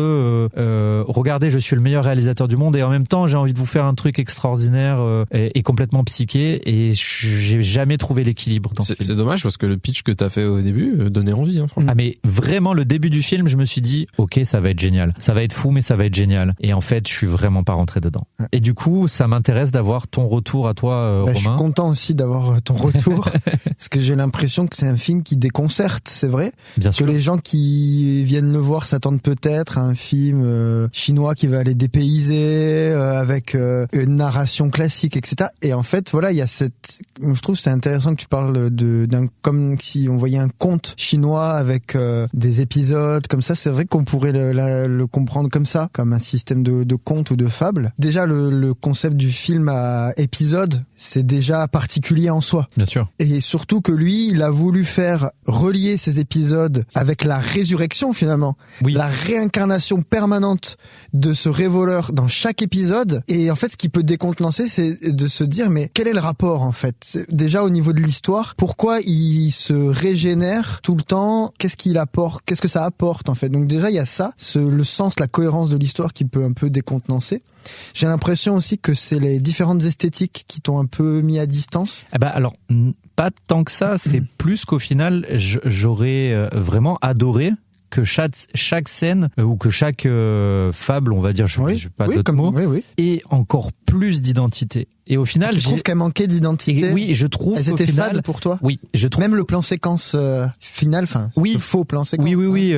regardez, je suis le meilleur réalisateur du monde et en même temps, j'ai envie de vous faire un truc extraordinaire et complètement psyché, et j'ai jamais trouvé l'équilibre dans ce film. C'est dommage parce que le pitch que t'as fait au début donnait envie, hein, franchement. Ah, mais vraiment, le début du film, je me suis dit, ok, ça va être génial. Ça va être fou, mais ça va être génial. Et en fait, je suis vraiment pas rentré dedans. Et du coup, ça m'intéresse d'avoir ton retour à toi, Romain. Je suis content aussi d'avoir ton retour parce que j'ai l'impression que c'est un film qui déconcerte, c'est vrai. Bien que sûr. Les gens qui viennent le voir s'attendent peut-être à un film chinois qui va aller dépayser avec une narration classique, etc. Et en fait, voilà, il y a je trouve c'est intéressant que tu parles d'un comme si on voyait un conte chinois avec des épisodes comme ça. C'est vrai qu'on pourrait le comprendre comme ça, comme un système de conte ou de fable. Déjà, le concept du film à épisode, c'est déjà particulier en soi. Bien sûr. Et surtout que lui, il a voulu faire relier ces épisodes avec la résurrection finalement. Oui. La réincarnation permanente de ce révoleur dans chaque épisode. Et en fait, ce qui peut décontenancer, c'est de se dire, mais quel est le rapport en fait? Déjà au niveau de l'histoire, pourquoi il se régénère tout le temps? Qu'est-ce qu'il apporte? Qu'est-ce que ça apporte en fait? Donc déjà, il y a ça, le sens, la cohérence de l'histoire qui peut un peu décontenancer. J'ai l'impression aussi que c'est les différentes esthétiques qui t'ont un peu mis à distance. Eh ben alors, pas tant que ça, c'est plus qu'au final, j'aurais vraiment adoré que chaque scène ou que chaque fable, on va dire, je sais pas d'autres mots, ait encore plus d'identité. Et au final, je trouve qu'elle manquait d'identité. Oui, je trouve. Elles étaient fades pour toi. Oui, je trouve. Même le plan séquence final, enfin, le faux plan séquence. Oui.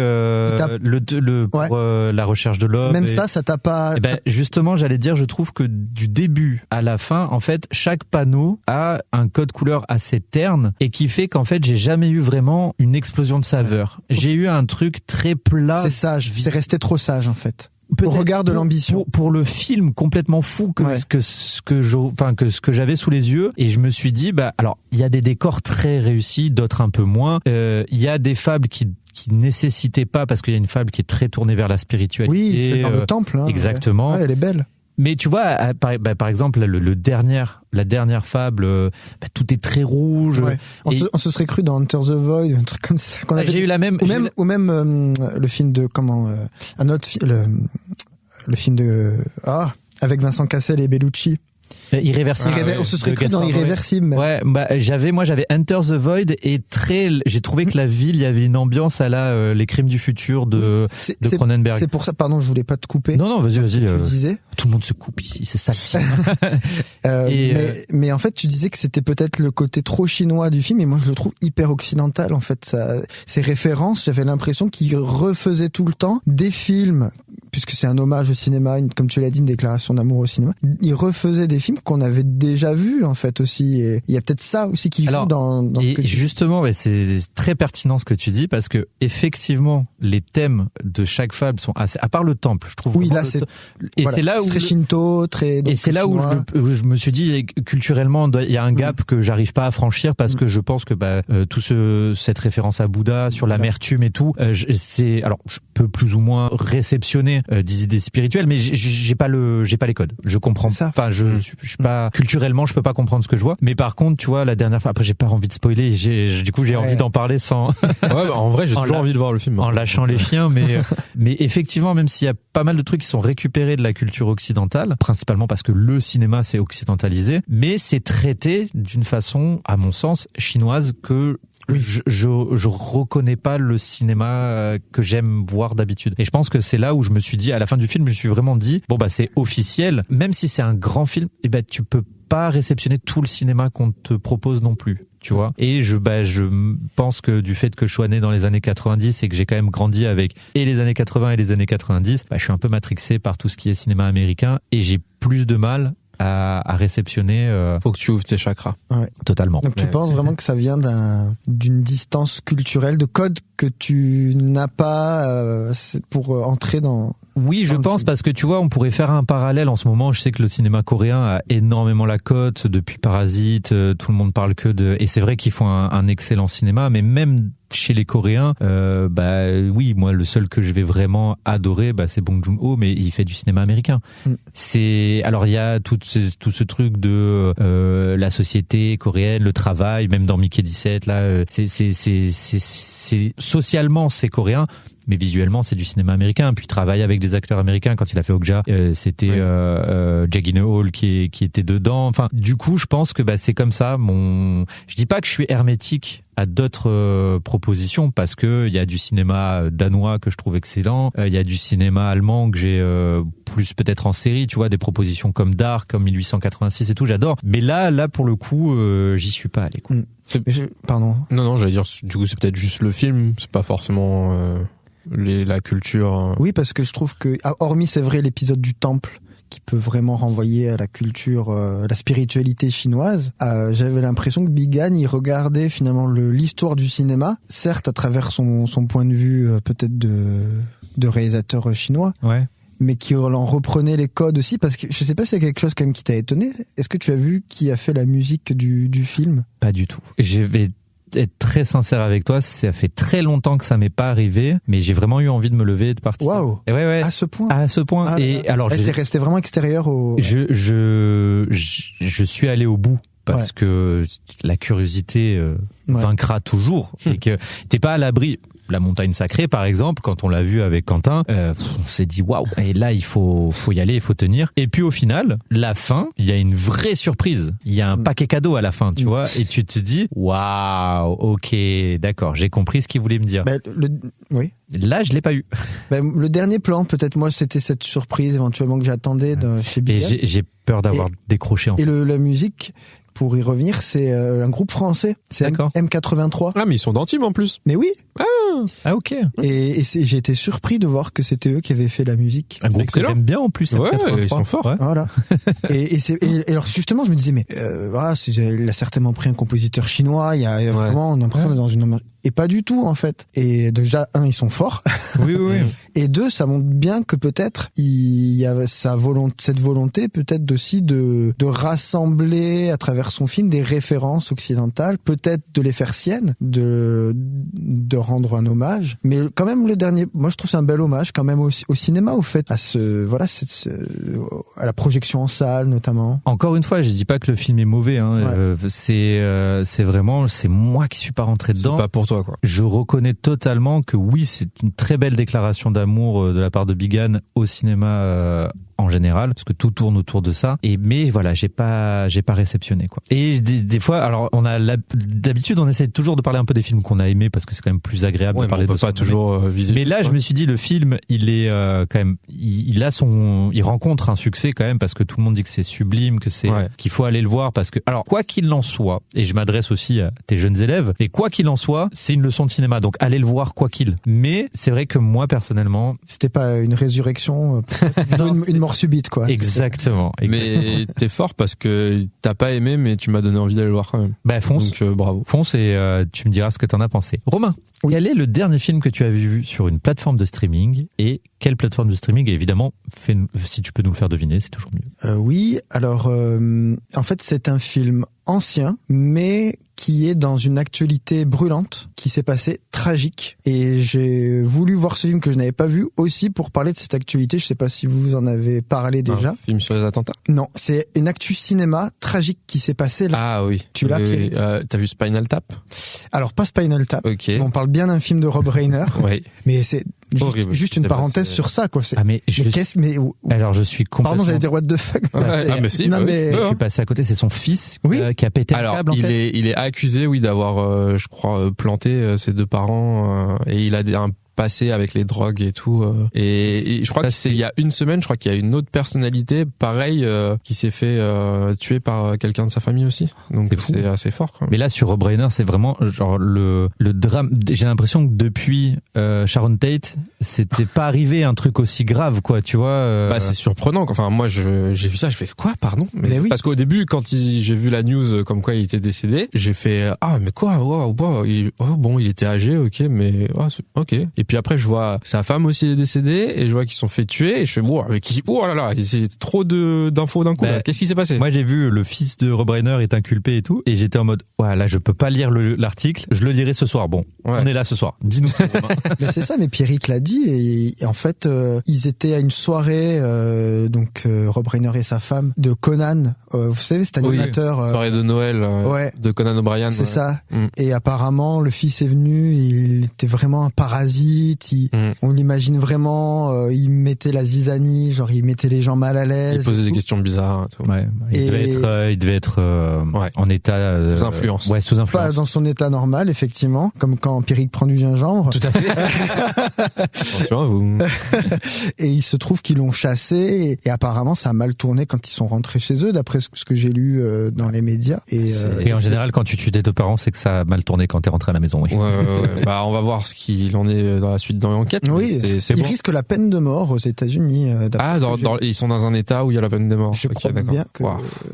Pour la recherche de l'homme. Même ça t'a pas. Eh ben, justement, j'allais dire, je trouve que du début à la fin, en fait, chaque panneau a un code couleur assez terne et qui fait qu'en fait, j'ai jamais eu vraiment une explosion de saveur. J'ai eu un truc très plat. C'est sage. C'est resté trop sage, en fait. Au regard de l'ambition. Pour le film complètement fou ce que j'avais sous les yeux, et je me suis dit, alors, il y a des décors très réussis, d'autres un peu moins. Il y a des fables qui nécessitaient pas, parce qu'il y a une fable qui est très tournée vers la spiritualité. Oui, c'est dans le temple. Hein, exactement. Ouais, elle est belle. Mais tu vois, par exemple, la dernière fable, tout est très rouge. Ouais. On se serait cru dans Enter the Void, un truc comme ça. J'ai eu la même. Ou même le film de un autre le film de avec Vincent Cassel et Bellucci. Irréversible. On se serait cru dans Irréversible. Même. Ouais, j'avais Enter the Void, et j'ai trouvé que la ville, il y avait une ambiance à Les Crimes du futur de Cronenberg. C'est pour ça, pardon, je voulais pas te couper. Non, vas-y. Tu disais. Tout le monde se coupe ici, c'est ça. Mais en fait, tu disais que c'était peut-être le côté trop chinois du film, et moi je le trouve hyper occidental en fait. Ces références, j'avais l'impression qu'il refaisait tout le temps des films, puisque c'est un hommage au cinéma, comme tu l'as dit, une déclaration d'amour au cinéma. Il refaisait des films qu'on avait déjà vus en fait aussi, et il y a peut-être ça aussi qui joue dans ce que justement, c'est très pertinent ce que tu dis, parce que effectivement les thèmes de chaque fable sont assez, à part le temple, je trouve. Oui, là c'est là où très shinto, très. Et c'est là où je me suis dit, culturellement, il y a un gap que j'arrive pas à franchir, parce que je pense que cette référence à Bouddha sur l'amertume et tout, alors je peux plus ou moins réceptionner des idées spirituelles, mais j'ai pas les codes. Je comprends pas. Enfin, je suis pas culturellement, je peux pas comprendre ce que je vois. Mais par contre, tu vois, la dernière fois, après j'ai pas envie de spoiler. Du coup, j'ai envie d'en parler sans. En vrai, j'ai toujours envie de voir le film. En lâchant les chiens, mais effectivement, même s'il y a pas mal de trucs qui sont récupérés de la culture occidentale, principalement parce que le cinéma s'est occidentalisé, mais c'est traité d'une façon, à mon sens, chinoise, que je reconnais pas le cinéma que j'aime voir d'habitude. Et je pense que c'est là où je me suis dit, à la fin du film, je me suis vraiment dit, c'est officiel, même si c'est un grand film, tu peux pas réceptionner tout le cinéma qu'on te propose non plus. Tu vois, et je pense que du fait que je sois né dans les années 90 et que j'ai quand même grandi avec les années 80 et les années 90, je suis un peu matrixé par tout ce qui est cinéma américain, et j'ai plus de mal à réceptionner. Faut que tu ouvres tes chakras. Ouais. Totalement. Donc tu penses vraiment que ça vient d'une distance culturelle, de codes que tu n'as pas pour entrer dans... Oui, je pense, parce que tu vois, on pourrait faire un parallèle en ce moment. Je sais que le cinéma coréen a énormément la cote depuis Parasite. Tout le monde parle que de... Et c'est vrai qu'ils font un excellent cinéma, mais même chez les Coréens, oui, moi, le seul que je vais vraiment adorer, c'est Bong Joon-ho, mais il fait du cinéma américain. Alors il y a tout ce truc de la société coréenne, le travail, même dans Mickey 17, là, c'est socialement c'est coréen. Mais visuellement, c'est du cinéma américain. Puis il travaille avec des acteurs américains. Quand il a fait Okja, c'était Jake Gyllenhaal qui était dedans. Enfin, du coup, je pense que c'est comme ça. Je dis pas que je suis hermétique à d'autres propositions, parce que il y a du cinéma danois que je trouve excellent. Il y a du cinéma allemand que j'ai plus peut-être en série. Tu vois, des propositions comme Dark, comme 1886 et tout. J'adore. Mais là, pour le coup, j'y suis pas allé, quoi. Pardon. Non, j'allais dire. Du coup, c'est peut-être juste le film. C'est pas forcément. La culture. Oui, parce que je trouve que, hormis c'est vrai l'épisode du temple qui peut vraiment renvoyer à la culture, la spiritualité chinoise, j'avais l'impression que Bigan il regardait finalement l'histoire du cinéma, certes à travers son point de vue peut-être de réalisateur chinois. Ouais. Mais qui en reprenait les codes aussi, parce que je sais pas si c'est quelque chose quand même qui t'a étonné. Est-ce que tu as vu qui a fait la musique du film? Pas du tout. Je vais être très sincère avec toi, ça fait très longtemps que ça m'est pas arrivé, mais j'ai vraiment eu envie de me lever et de partir. Waouh. Ouais. À ce point. Et alors, t'es resté vraiment extérieur au... Je suis allé au bout. Parce que la curiosité vaincra toujours, et que t'es pas à l'abri. La montagne sacrée, par exemple, quand on l'a vu avec Quentin, on s'est dit waouh. Et là, il faut y aller, il faut tenir. Et puis au final, la fin, il y a une vraie surprise. Il y a un paquet cadeau à la fin, tu vois, et tu te dis waouh, ok, d'accord, j'ai compris ce qu'il voulait me dire. Oui. Là, je l'ai pas eu. Le dernier plan, peut-être moi, c'était cette surprise éventuellement que j'attendais chez Bigan. Et j'ai peur d'avoir décroché. Et la musique. Pour y revenir, c'est un groupe français, c'est M83. Ah, mais ils sont d'Antibes en plus. Mais oui. Ah ok. Et j'ai été surpris de voir que c'était eux qui avaient fait la musique. Un groupe que j'aime bien en plus. Ouais, ils sont forts. Ouais. Voilà. et alors justement, je me disais, mais il a certainement pris un compositeur chinois. Il y a vraiment, on a l'impression d'être dans une... Et pas du tout en fait. Et déjà, ils sont forts. Oui. Et deux, ça montre bien que peut-être il y a cette volonté peut-être aussi de rassembler à travers son film des références occidentales, peut-être de les faire siennes, de rendre un hommage. Mais quand même le dernier, moi je trouve c'est un bel hommage quand même au cinéma, au fait, à la projection en salle notamment. Encore une fois, je dis pas que le film est mauvais. C'est vraiment, c'est moi qui suis pas rentré dedans. C'est pas pour toi, quoi. Je reconnais totalement que oui, c'est une très belle déclaration d'amour de la part de Bigan au cinéma en général, parce que tout tourne autour de ça. Mais voilà, j'ai pas réceptionné, quoi. Et des fois, alors d'habitude on essaie toujours de parler un peu des films qu'on a aimés, parce que c'est quand même plus agréable de parler de ça. On peut pas toujours viser. Mais là, je me suis dit, le film, il est quand même, il rencontre un succès quand même, parce que tout le monde dit que c'est sublime, que qu'il faut aller le voir, parce que, alors, quoi qu'il en soit, et je m'adresse aussi à tes jeunes élèves, et quoi qu'il en soit, c'est une leçon de cinéma, donc allez le voir quoi qu'il. Mais c'est vrai que moi, personnellement, c'était pas une résurrection, une mort subite, quoi. Exactement. Mais t'es fort parce que t'as pas aimé, mais tu m'as donné envie d'aller le voir quand même. Fonce. Donc bravo. Fonce et tu me diras ce que t'en as pensé. Romain, quel est le dernier film que tu as vu sur une plateforme de streaming, et quelle plateforme de streaming? Et évidemment, si tu peux nous le faire deviner, c'est toujours mieux. Oui, alors en fait c'est un film ancien, mais qui est dans une actualité brûlante, qui s'est passée tragique. Et j'ai voulu voir ce film que je n'avais pas vu aussi pour parler de cette actualité. Je sais pas si vous en avez parlé déjà. Un film sur les attentats? Non, c'est une actu cinéma tragique qui s'est passée là. Ah oui. Tu l'as, Pierre? T'as vu Spinal Tap? Alors pas Spinal Tap. Ok. On parle bien d'un film de Rob Reiner. Oui. Mais c'est juste une parenthèse sur ça, quoi. Alors je suis complètement... Pardon, j'allais dire what the fuck. Mais si. Non, mais... Je suis passé à côté. C'est son fils qui a pété le câble, en fait. Il est accusé, d'avoir, je crois, planté ses deux parents, et il a passé avec les drogues et tout. Et je crois que il y a une semaine, je crois qu'il y a une autre personnalité, pareil, qui s'est fait tuer par quelqu'un de sa famille aussi. Donc c'est assez fort. Quoi. Mais là, sur Rob Reiner, c'est vraiment genre le drame. J'ai l'impression que depuis Sharon Tate, c'était pas arrivé un truc aussi grave, quoi. Tu vois. Bah c'est surprenant. Enfin moi, j'ai vu ça, je fais quoi, pardon. Mais oui. Parce qu'au début, quand j'ai vu la news comme quoi il était décédé, j'ai fait mais quoi, bon, il était âgé, ok, mais ok. Et puis après, je vois sa femme aussi est décédée et je vois qu'ils se sont fait tuer et je fais oh là là, c'est trop d'infos d'un coup. Là. Qu'est-ce qui s'est passé? Moi, j'ai vu le fils de Rob Reiner est inculpé et tout, et j'étais en mode là, je peux pas lire l'article, je le lirai ce soir. Bon, on est là ce soir. Dis-nous. Mais c'est ça, mais Pierrick l'a dit et en fait, ils étaient à une soirée, Rob Reiner et sa femme de Conan. Vous savez, cet animateur. Soirée de Noël de Conan O'Brien. C'est ça. Et apparemment, le fils est venu, il était vraiment un parasite. On l'imagine vraiment. Il mettait la zizanie, genre il mettait les gens mal à l'aise. Il posait des questions bizarres. Et tout. Ouais. Il devait être en état sous influence. Ouais, sous influence. Pas dans son état normal, effectivement, comme quand Pierrick prend du gingembre. Tout à fait. Attention à vous. Et il se trouve qu'ils l'ont chassé et apparemment ça a mal tourné quand ils sont rentrés chez eux, d'après ce que j'ai lu dans les médias. Et en général, quand tu tues tes deux parents, c'est que ça a mal tourné quand t'es rentré à la maison. Oui. Ouais. Bah, on va voir ce qu'il en est dans la suite dans l'enquête. Oui. Il risque la peine de mort aux États-Unis. Ils sont dans un état où il y a la peine de mort. Je crois bien que,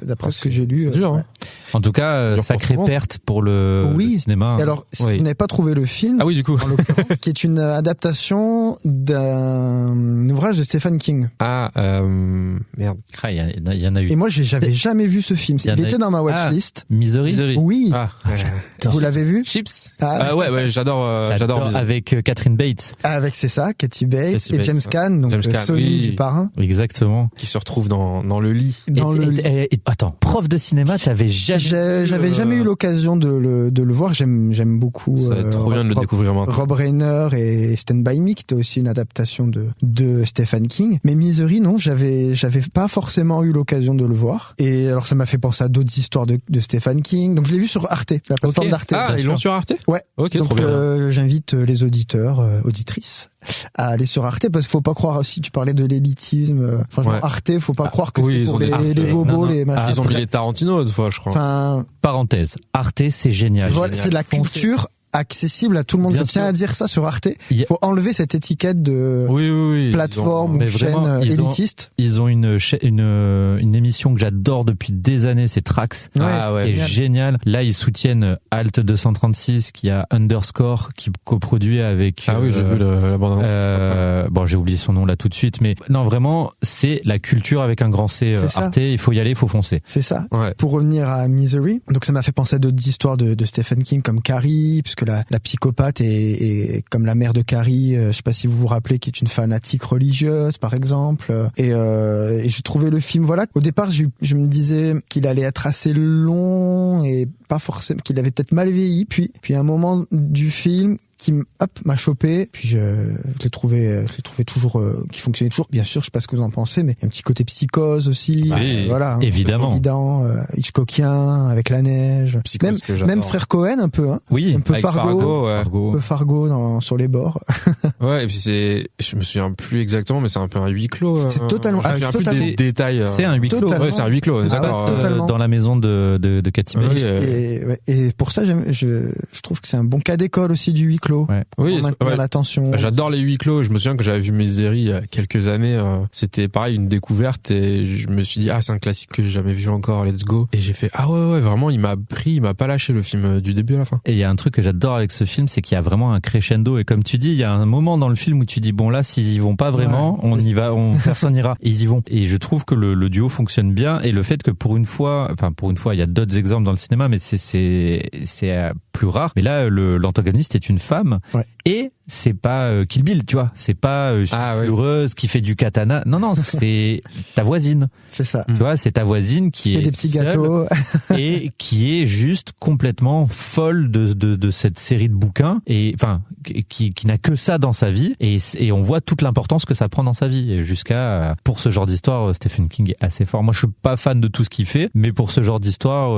d'après ce que j'ai lu. C'est dur, hein. En tout cas, sacrée perte pour le cinéma. Et alors, si vous n'avez pas trouvé le film, du coup, en l'occurrence, qui est une adaptation d'un ouvrage de Stephen King. Merde. Il y en a eu. Et moi, j'avais jamais vu ce film. Il était dans ma watchlist. Misery. Oui. Vous l'avez vu? Chips. Ouais, j'adore. Avec Catherine Bates. C'est ça, Kathy Bates et James Caan, donc Sonny du Parrain. Exactement. Qui se retrouve dans le lit. Attends, prof de cinéma, t'avais j'avais jamais eu l'occasion de le voir. J'aime beaucoup. Ça va être trop bien de le découvrir maintenant. Rob Reiner et Stand By Me, qui était aussi une adaptation de Stephen King. Mais Misery, non, j'avais pas forcément eu l'occasion de le voir. Et alors ça m'a fait penser à d'autres histoires de Stephen King. Donc je l'ai vu sur Arte, la plateforme d'Arte. Ils l'ont sur Arte? Ouais. Ok, donc, trop bien. J'invite les auditeurs, auditrices, à aller sur Arte, parce qu'il faut pas croire aussi, tu parlais de l'élitisme. Franchement, Arte, faut pas croire que c'est pour les bobos, les machins. Ils ont mis les Tarantino, fois, je crois. Parenthèse. Arte, c'est génial. Voilà, c'est la culture accessible à tout le monde. Je tiens à dire ça sur Arte. Il faut enlever cette étiquette de plateforme ou chaîne élitiste. Ils ont une émission que j'adore depuis des années, c'est Trax. C'est génial. Là, ils soutiennent Alt 236 qui a Underscore qui coproduit avec. J'ai vu la bande-annonce. Bon, j'ai oublié son nom là tout de suite, mais non, vraiment, c'est la culture avec un grand C. Arte, il faut y aller, il faut foncer. C'est ça. Ouais. Pour revenir à Misery, donc ça m'a fait penser à d'autres histoires de Stephen King comme Carrie, puisque la psychopathe est comme la mère de Carrie, je sais pas si vous vous rappelez, qui est une fanatique religieuse par exemple, et je trouvais le film, au départ je me disais qu'il allait être assez long et pas forcément, qu'il avait peut-être mal vieilli, puis à un moment du film qui m'a chopé, puis je l'ai trouvé toujours qui fonctionnait toujours. Bien sûr, je sais pas ce que vous en pensez, mais il y a un petit côté psychose aussi. Voilà, évidemment. Évident, Hitchcockien avec la neige. Même Frère Cohen un peu, hein. Oui, un peu Fargo, un peu Fargo sur les bords. Ouais, et puis je me souviens plus exactement, mais c'est un peu un huis clos. C'est totalement. Je me souviens plus des détails. C'est un huis clos. Ouais, c'est un huis clos. D'accord. Dans la maison de Kathy Bates. Et pour ça, je trouve que c'est un bon cas d'école aussi du huis clos. Ouais. Oui, maintenir l'attention. J'adore les huis clos. Je me souviens que j'avais vu Misery il y a quelques années. C'était pareil, une découverte, et je me suis dit c'est un classique que j'ai jamais vu encore. Let's go. Et j'ai fait ouais, vraiment, il m'a pas lâché le film du début à la fin. Et il y a un truc que j'adore avec ce film, c'est qu'il y a vraiment un crescendo. Et comme tu dis, il y a un moment dans le film où tu dis bon là, s'ils y vont pas vraiment, on y va, personne ira. Et ils y vont. Et je trouve que le duo fonctionne bien. Et le fait que pour une fois, il y a d'autres exemples dans le cinéma, mais c'est plus rare. Mais là, l'antagoniste est une femme. Ouais. Et c'est pas Kill Bill, tu vois. C'est pas heureuse qui fait du katana. Non, c'est ta voisine. C'est ça. Tu vois, c'est ta voisine qui est des petits seule gâteaux et qui est juste complètement folle de cette série de bouquins, et qui n'a que ça dans sa vie, et on voit toute l'importance que ça prend dans sa vie. Et jusqu'à pour ce genre d'histoire, Stephen King est assez fort. Moi, je suis pas fan de tout ce qu'il fait, mais pour ce genre d'histoire,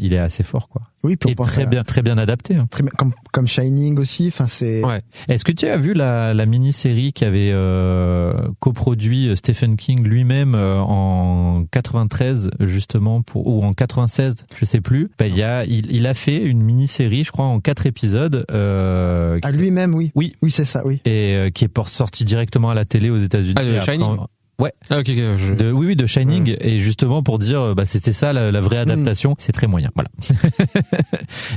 il est assez fort, quoi. Oui, puis et très bien adapté. Hein. Très bien, comme Shining aussi. C'est. Ouais. Est-ce que tu as vu la mini-série qu'avait coproduit Stephen King lui-même en 93 justement ou en 96, je sais plus. Il a fait une mini-série, je crois, en 4 épisodes. À lui-même, oui. Oui, c'est ça, oui. Et qui est sorti directement à la télé aux États-Unis. Ah, Shining. Ouais. Ah, ok. De Shining, et justement pour dire, c'était ça la vraie adaptation. C'est très moyen, voilà.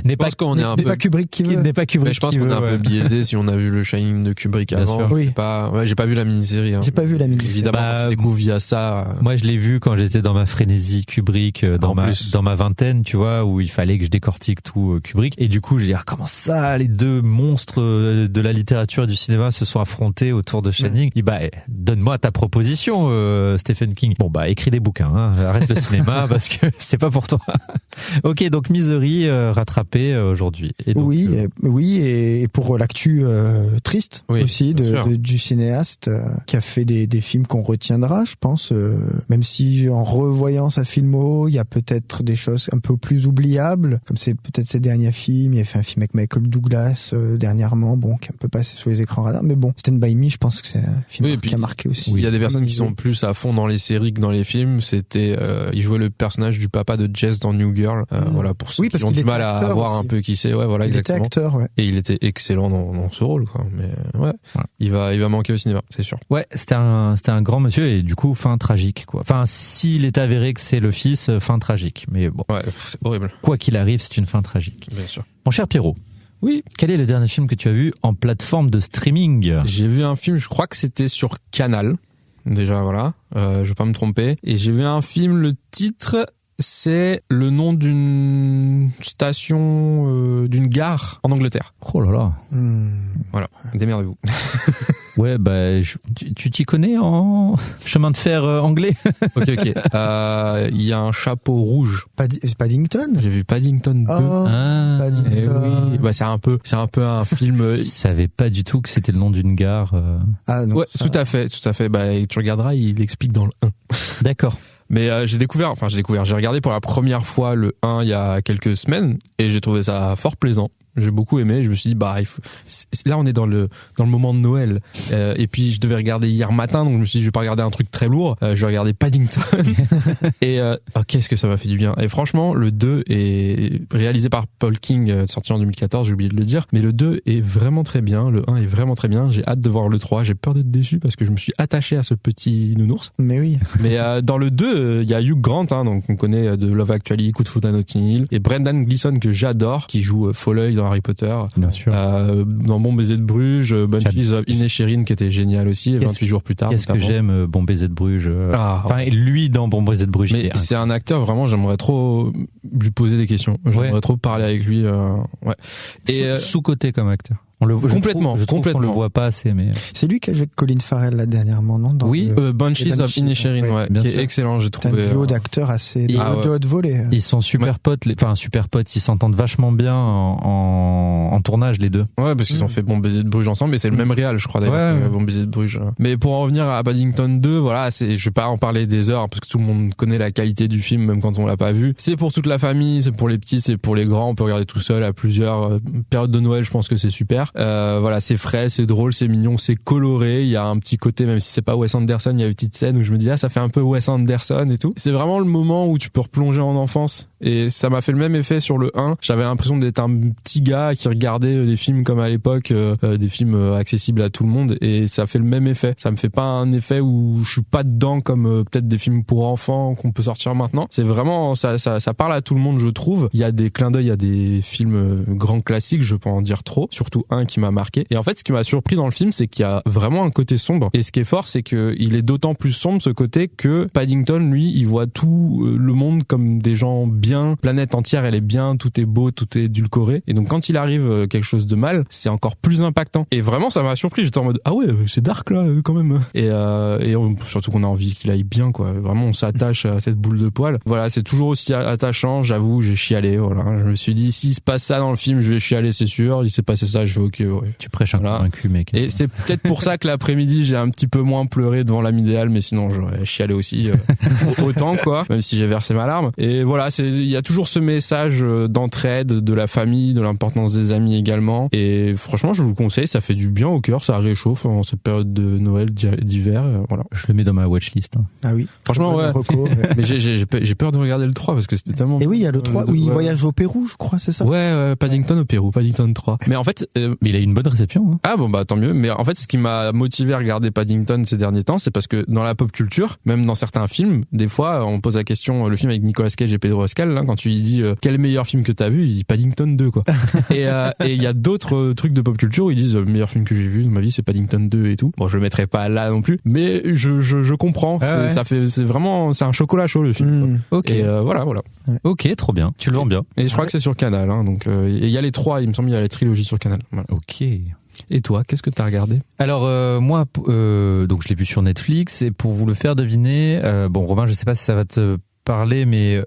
N'est pas Kubrick qui veut. N'est pas Kubrick. Mais je pense qu'on est un peu biaisé si on a vu le Shining de Kubrick Bien avant. sûr. Oui. J'ai pas vu la mini-série. J'ai pas vu la mini-série. Évidemment, on découvre via ça. Moi, je l'ai vu quand j'étais dans ma frénésie Kubrick, dans ma vingtaine, tu vois, où il fallait que je décortique tout Kubrick. Et du coup, j'ai dit, comment ça, les deux monstres de la littérature et du cinéma se sont affrontés autour de Shining. Et donne-moi ta proposition. Stephen King. Bon écris des bouquins, hein. Arrête le cinéma parce que c'est pas pour toi. Ok, donc Misery rattrapé aujourd'hui. Et donc, et pour l'actu triste aussi du cinéaste qui a fait des films qu'on retiendra, je pense. Même si en revoyant sa filmo, il y a peut-être des choses un peu plus oubliables, comme c'est peut-être ses derniers films. Il a fait un film avec Michael Douglas dernièrement, qui est un peu passé sur les écrans radars. Mais Stand By Me, je pense que c'est un film qui a marqué aussi. Il y a des personnes qui sont plus à fond dans les séries que dans les films. C'était il jouait le personnage du papa de Jess dans New Girl. Voilà, pour ceux qui ont du mal à voir un peu qui c'est. Ouais, voilà, exactement. Il était acteur, ouais. Et il était excellent dans ce rôle, quoi. Mais ouais. Il va manquer au cinéma, c'est sûr. Ouais, c'était un grand monsieur, et du coup fin tragique, quoi. Enfin, s'il est avéré que c'est le fils, fin tragique. Mais bon. Ouais, c'est horrible. Quoi qu'il arrive, c'est une fin tragique. Bien sûr. Mon cher Pierrot. Oui. Quel est le dernier film que tu as vu en plateforme de streaming? J'ai vu un film, je crois que c'était sur Canal. Déjà, voilà. Je vais pas me tromper. Et j'ai vu un film, le titre, c'est le nom d'une station, d'une gare en Angleterre. Oh là là. Voilà. Démerdez-vous. Ouais, tu t'y connais en chemin de fer anglais? Ok. Il y a un chapeau rouge. Paddington? J'ai vu Paddington 2. Paddington. Oui. C'est un peu un film. Je savais pas du tout que c'était le nom d'une gare. Ah non. Ouais, tout à fait. Tu regarderas, il explique dans le 1. D'accord. Mais j'ai regardé pour la première fois le 1 il y a quelques semaines, et j'ai trouvé ça fort plaisant. J'ai beaucoup aimé. Je me suis dit, là on est dans le moment de Noël. Et puis je devais regarder hier matin, donc je me suis dit, je vais pas regarder un truc très lourd. Je vais regarder Paddington. Et qu'est-ce que ça m'a fait du bien. Et franchement, le 2 est réalisé par Paul King, sorti en 2014, j'ai oublié de le dire. Mais le 2 est vraiment très bien. Le 1 est vraiment très bien. J'ai hâte de voir le 3. J'ai peur d'être déçu parce que je me suis attaché à ce petit nounours. Mais oui. Mais dans le 2, il y a Hugh Grant, donc on connaît de Love Actually, Coup de foudre à Notting Hill, et Brendan Gleeson que j'adore, qui joue Folleuil dans Harry Potter. Bien sûr. Dans Bon baiser de Bruges, Banshees of Inisherin qui était génial aussi, 28 jours plus tard. Qu'est-ce que j'aime Bon baiser de Bruges. Enfin, lui dans Bon baiser de Bruges. Mais c'est un acteur, vraiment, j'aimerais trop lui poser des questions. J'aimerais trop parler avec lui. Ouais. Et sous-côté comme acteur. Complètement. Je trouve qu'on le voit pas assez, mais. C'est lui qui a joué avec Colin Farrell là dernièrement, non? Banshees of Inisherin, qui est excellent, j'ai trouvé. C'est un duo d'acteurs assez de haute volée. Ils sont super potes, ils s'entendent vachement bien en tournage, les deux. Ouais, parce qu'ils ont fait Bon baiser de Bruges ensemble, et c'est le même réal, je crois, d'ailleurs, Bon baiser de Bruges. Mais pour en revenir à Paddington 2, voilà, je vais pas en parler des heures, parce que tout le monde connaît la qualité du film, même quand on l'a pas vu. C'est pour toute la famille, c'est pour les petits, c'est pour les grands, on peut regarder tout seul à plusieurs périodes de Noël, je pense que c'est super. Voilà, c'est frais, c'est drôle, c'est mignon, c'est coloré. Il y a un petit côté, même si c'est pas Wes Anderson, il y a une petite scène où je me dis ça fait un peu Wes Anderson et tout. C'est vraiment le moment où tu peux replonger en enfance. Et ça m'a fait le même effet sur le 1. J'avais l'impression d'être un petit gars qui regardait des films comme à l'époque, des films accessibles à tout le monde. Et ça fait le même effet. Ça me fait pas un effet où je suis pas dedans comme peut-être des films pour enfants qu'on peut sortir maintenant. C'est vraiment, ça parle à tout le monde, je trouve. Il y a des clins d'œil à des films grands classiques, je peux en dire trop. Surtout un qui m'a marqué. Et en fait, ce qui m'a surpris dans le film, c'est qu'il y a vraiment un côté sombre. Et ce qui est fort, c'est que il est d'autant plus sombre, ce côté, que Paddington, lui, il voit tout le monde comme des gens bien. Planète entière, elle est bien, tout est beau, tout est édulcoré. Et donc, quand il arrive quelque chose de mal, c'est encore plus impactant. Et vraiment, ça m'a surpris. J'étais en mode, ah ouais, c'est dark là, quand même. Et surtout qu'on a envie qu'il aille bien, quoi. Vraiment, on s'attache à cette boule de poil. Voilà, c'est toujours aussi attachant. J'avoue, j'ai chialé. Voilà, je me suis dit, s'il se passe ça dans le film, je vais chialer, c'est sûr. Il s'est passé ça, je vais ok, ouais. Tu prêches un convaincu, mec. Et c'est peut-être pour ça que l'après-midi, j'ai un petit peu moins pleuré devant l'âme idéale, mais sinon, j'aurais chialé aussi autant, quoi, même si j'ai versé ma larme. Et voilà, il y a toujours ce message d'entraide, de la famille, de l'importance des amis également. Et franchement, je vous le conseille, ça fait du bien au cœur, ça réchauffe en cette période de Noël, d'hiver, voilà. Je le mets dans ma watchlist. Hein. Ah oui. Franchement, ouais. Mais j'ai peur de regarder le 3 parce que c'était tellement... Et oui, il y a le 3 où il voyage au Pérou, je crois, c'est ça? Ouais, Paddington au Pérou, Paddington 3. Mais en fait... mais il a une bonne réception. Hein. Ah bon, bah tant mieux. Mais en fait, ce qui m'a motivé à regarder Paddington ces derniers temps, c'est parce que dans la pop culture, même dans certains films, des fois, on pose la question, le film avec Nicolas Cage et Pedro Pascal, là, quand tu lui dis quel est le meilleur film que t'as vu, il dit Paddington 2, quoi. Et il y a d'autres trucs de pop culture où ils disent le meilleur film que j'ai vu dans ma vie, c'est Paddington 2 et tout. Bon, je le mettrai pas là non plus, mais je comprends. Ah ouais. C'est vraiment, c'est un chocolat chaud le film. Ok. Et voilà. Ouais. Ok, trop bien. Tu le vends bien. Et je crois que c'est sur Canal, hein, donc il y a les 3, il me semble, il y a la trilogie sur Canal. Voilà. Ok. Et toi, qu'est-ce que t'as regardé? Alors moi, donc je l'ai vu sur Netflix et pour vous le faire deviner, bon Romain, je sais pas si ça va te parler, mais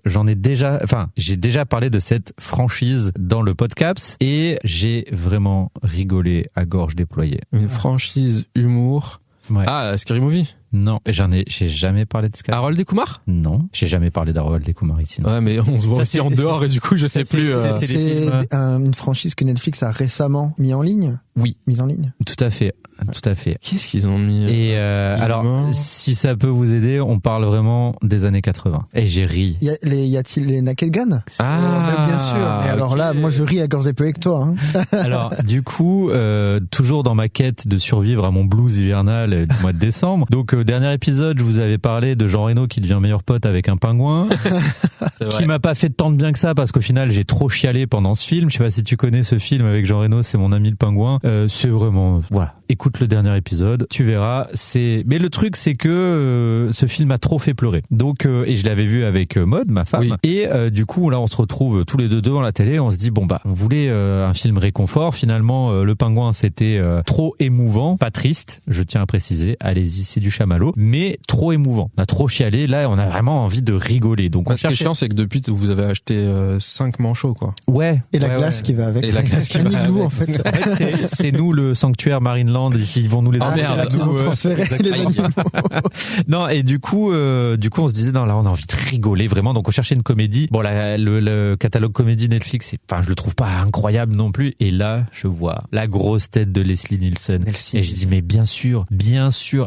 j'ai déjà parlé de cette franchise dans le podcast et j'ai vraiment rigolé à gorge déployée. Une franchise humour. Ouais. Ah, Scary Movie. Non, j'ai jamais parlé de Scary. Harold et Kumar? Non, j'ai jamais parlé d'Harold et Kumar ici. Non. Ouais, mais on se voit Ça, aussi en dehors et du coup, je sais plus. C'est une franchise que Netflix a récemment mis en ligne. Oui. Mise en ligne. Tout à fait. Qu'est-ce qu'ils ont mis? Et alors, si ça peut vous aider, on parle vraiment des années 80. Et j'ai ri. Y a-t-il les Naked Gun? Ah, bien sûr. Et alors okay. là, moi je ris à gorge déployée avec toi. Hein. Alors, du coup, toujours dans ma quête de survivre à mon blues hivernal du mois de décembre. Donc, dernier épisode, je vous avais parlé de Jean Reno qui devient meilleur pote avec un pingouin. Qui m'a pas fait tant de bien que ça parce qu'au final, j'ai trop chialé pendant ce film. Je sais pas si tu connais ce film avec Jean Reno, c'est Mon ami le pingouin. C'est vraiment, voilà. Écoute le dernier épisode, tu verras. Mais le truc, c'est que ce film a trop fait pleurer. Donc, et je l'avais vu avec Maud, ma femme. Oui. Et du coup, là, on se retrouve tous les deux devant la télé. On se dit bon bah, on voulait un film réconfort. Finalement, le pingouin, c'était trop émouvant, pas triste. Je tiens à préciser. Allez-y, c'est du chamallow, mais trop émouvant. On a trop chialé. Là, on a vraiment envie de rigoler. Donc, ce qui est chiant, c'est que depuis, vous avez acheté 5 manchots, quoi. Ouais. Et la glace qui va avec. Et la glace qui va avec. En fait. C'est nous le sanctuaire Marineland. Ici, ils vont nous les merde. Ils ont transféré les animaux. Non, et du coup, on se disait non, là, on a envie de rigoler vraiment. Donc, on cherchait une comédie. Bon, le catalogue comédie Netflix, je le trouve pas incroyable non plus. Et là, je vois la grosse tête de Leslie Nielsen. Et je dis mais bien sûr.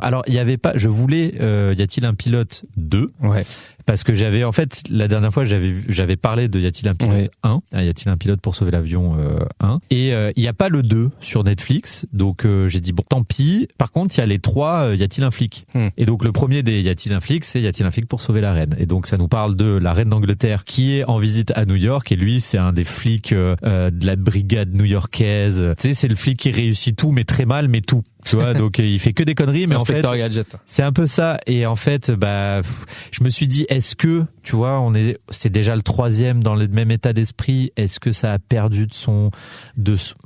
Alors, il y avait pas. Je voulais. Y a-t-il un pilote 2? Ouais. Parce que j'avais, en fait, la dernière fois, j'avais parlé de Y a-t-il un pilote 1? Y a-t-il un pilote pour sauver l'avion 1? Et il y a pas le 2 sur Netflix, donc j'ai dit bon, tant pis. Par contre, il y a les 3 Y a-t-il un flic? Et donc le premier des Y a-t-il un flic, c'est Y a-t-il un flic pour sauver la reine? Et donc ça nous parle de la reine d'Angleterre qui est en visite à New York et lui, c'est un des flics de la brigade new-yorkaise. Tu sais, c'est le flic qui réussit tout, mais très mal, mais tout. Tu vois, donc il fait que des conneries, mais en fait, Gadget. C'est un peu ça. Et en fait, je me suis dit, est-ce que, tu vois, c'est déjà le 3e dans le même état d'esprit. Est-ce que ça a perdu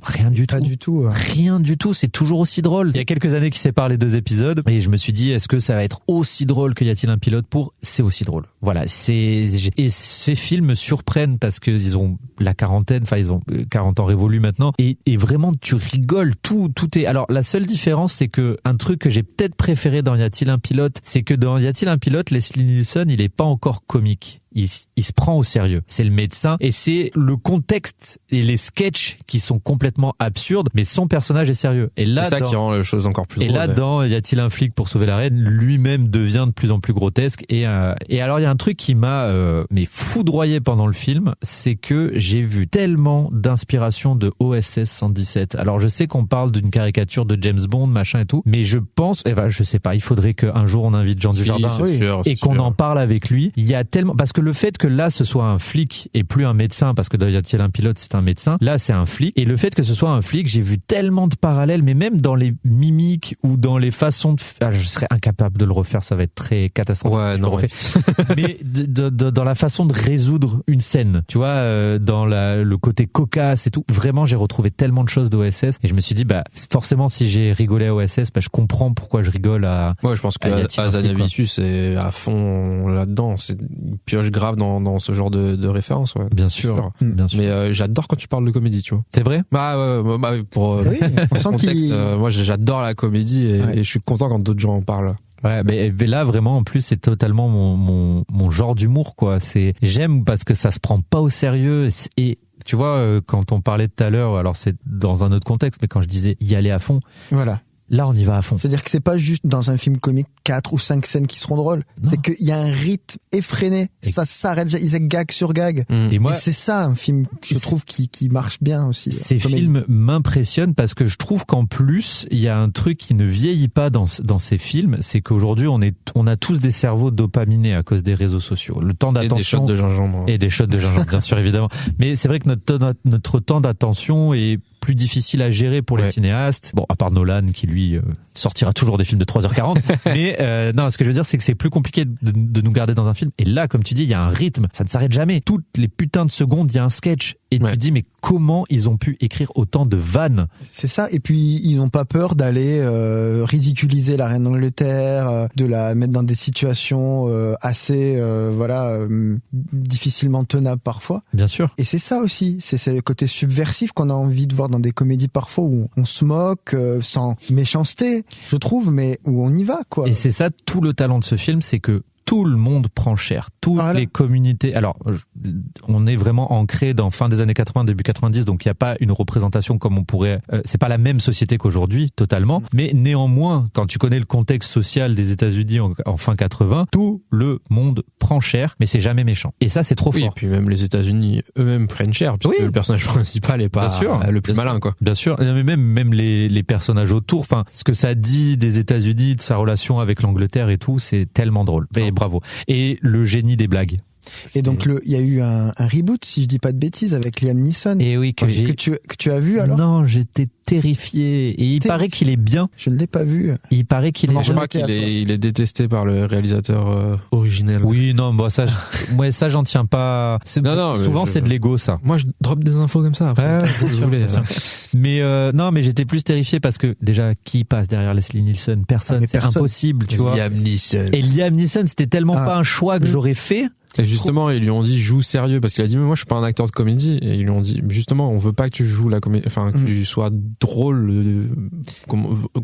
rien du tout? Pas du tout. Rien du tout. C'est toujours aussi drôle. Il y a quelques années qui séparent les 2 épisodes, et je me suis dit, est-ce que ça va être aussi drôle que Y a-t-il un pilote pour? C'est aussi drôle. Voilà. Et ces films me surprennent parce que ils ont la quarantaine, ils ont 40 ans révolus maintenant, et vraiment tu rigoles. Tout est. Alors la seule différence, c'est que un truc que j'ai peut-être préféré dans Y a-t-il un pilote, c'est que dans Y a-t-il un pilote, Leslie Nielsen, il est pas encore comique. Il se prend au sérieux. C'est le médecin et c'est le contexte et les sketchs qui sont complètement absurdes, mais son personnage est sérieux. Et là, c'est ça qui rend les choses encore plus drôles. Et là, dans Y a-t-il un flic pour sauver la reine, lui-même devient de plus en plus grotesque. Et alors, il y a un truc qui m'a foudroyé pendant le film, c'est que j'ai vu tellement d'inspiration de OSS 117. Alors, je sais qu'on parle d'une caricature de James Bond, machin et tout, mais je pense, je sais pas, il faudrait qu'un jour on invite Jean Dujardin et qu'on en parle avec lui. Il y a tellement, parce que le fait que là ce soit un flic et plus un médecin, parce que dans Y a-t-il un pilote c'est un médecin, là c'est un flic, et le fait que ce soit un flic, j'ai vu tellement de parallèles, mais même dans les mimiques ou dans les façons de je serais incapable de le refaire, ça va être très catastrophique. Ouais, non, ouais. Mais dans la façon de résoudre une scène, tu vois, dans le côté cocasse et tout, vraiment j'ai retrouvé tellement de choses d'OSS et je me suis dit forcément si j'ai rigolé à OSS, je comprends pourquoi je rigole à. Ouais, je pense que Azanavicius est à fond là-dedans, il pioche grave dans ce genre de références. Ouais. Bien sûr. Mais j'adore quand tu parles de comédie, tu vois. C'est vrai? Pour oui, on sent contexte, moi j'adore la comédie et je suis content quand d'autres gens en parlent. Ouais, mais là vraiment en plus c'est totalement mon genre d'humour quoi. J'aime parce que ça se prend pas au sérieux et tu vois quand on parlait tout à l'heure, alors c'est dans un autre contexte, mais quand je disais y aller à fond. Voilà. Là, on y va à fond. C'est-à-dire que c'est pas juste dans un film comique 4 ou 5 scènes qui seront drôles. Non. C'est qu'il y a un rythme effréné. Ça s'arrête, ils ont gag sur gag. Et moi, c'est ça un film, je trouve, qui marche bien aussi. Ces films m'impressionnent parce que je trouve qu'en plus, il y a un truc qui ne vieillit pas dans ces films, c'est qu'aujourd'hui, on a tous des cerveaux dopaminés à cause des réseaux sociaux. Le temps d'attention. Et des shots de gingembre. Et des shots de gingembre, bien sûr, évidemment. Mais c'est vrai que notre temps d'attention est plus difficile à gérer pour les cinéastes. Bon, à part Nolan qui lui sortira toujours des films de 3h40. Mais non, ce que je veux dire, c'est que c'est plus compliqué de nous garder dans un film. Et là, comme tu dis, il y a un rythme, ça ne s'arrête jamais. Toutes les putains de secondes, il y a un sketch. Et tu te dis, mais comment ils ont pu écrire autant de vannes? C'est ça. Et puis, ils n'ont pas peur d'aller ridiculiser la reine d'Angleterre, de la mettre dans des situations assez, difficilement tenables parfois. Bien sûr. Et c'est ça aussi. C'est ce côté subversif qu'on a envie de voir dans des comédies parfois où on se moque, sans méchanceté, je trouve, mais où on y va, quoi. Et c'est ça, tout le talent de ce film, c'est que tout le monde prend cher, toutes les communautés. Alors, on est vraiment ancré dans fin des années 80, début 90, donc il n'y a pas une représentation comme on pourrait. C'est pas la même société qu'aujourd'hui, totalement. Mais néanmoins, quand tu connais le contexte social des États-Unis en fin 80, tout le monde prend cher, mais c'est jamais méchant. Et ça, c'est trop fort. Et puis même les États-Unis eux-mêmes prennent cher, puisque le personnage principal est pas le plus malin, quoi. Bien sûr, mais même les personnages autour. Enfin, ce que ça dit des États-Unis, de sa relation avec l'Angleterre et tout, c'est tellement drôle. Et bravo. Et le génie des blagues. Et donc il y a eu un reboot, si je dis pas de bêtises, avec Liam Neeson. Et oui, que tu as vu alors? Non, j'étais terrifié. Et il paraît qu'il est bien. Je ne l'ai pas vu. Il paraît qu'il est. Je crois qu'il est détesté par le réalisateur originel. Oui, non, bon ça, ça j'en tiens pas. Souvent c'est de l'ego ça. Moi je drop des infos comme ça. Après, si vous voulez. Mais non, mais j'étais plus terrifié parce que déjà qui passe derrière Leslie Nielsen? Personne. C'est impossible, tu vois. Liam Neeson. Et Liam Neeson, c'était tellement pas un choix que j'aurais fait. Et justement, ils lui ont dit joue sérieux parce qu'il a dit mais moi je suis pas un acteur de comédie et ils lui ont dit justement on veut pas que tu joues la comédie, enfin que tu sois drôle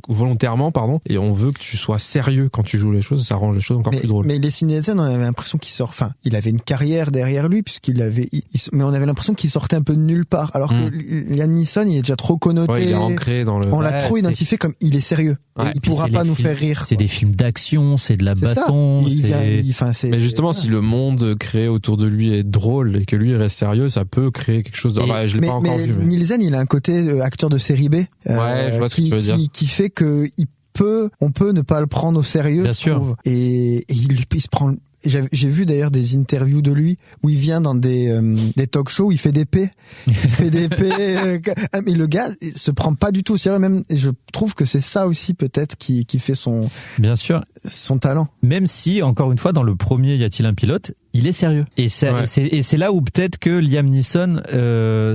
volontairement et on veut que tu sois sérieux quand tu joues les choses, ça rend les choses encore plus drôles. Mais les Nielsen, on avait l'impression qu'il sort, enfin il avait une carrière derrière lui puisqu'il avait, mais on avait l'impression qu'il sortait un peu de nulle part alors que Liam Neeson il est déjà trop connoté, il est ancré dans le. On l'a trop identifié comme il est sérieux, il pourra pas nous faire rire. C'est des films d'action, c'est de la baston. Mais justement si le monde créé autour de lui est drôle et que lui reste sérieux, ça peut créer quelque chose de. Je l'ai pas encore vu. Mais Nielsen, il a un côté acteur de série B. Je vois ce que tu veux dire. Qui fait que on peut ne pas le prendre au sérieux. Bien sûr. Trouve. Et il se prend. J'ai vu d'ailleurs des interviews de lui où il vient dans des talk shows où il fait des P. Mais le gars se prend pas du tout au sérieux, même. Et je trouve que c'est ça aussi peut-être qui fait bien sûr, son talent. Même si, encore une fois, dans le premier Y a-t-il un pilote, il est sérieux. Et c'est là où peut-être que Liam Neeson,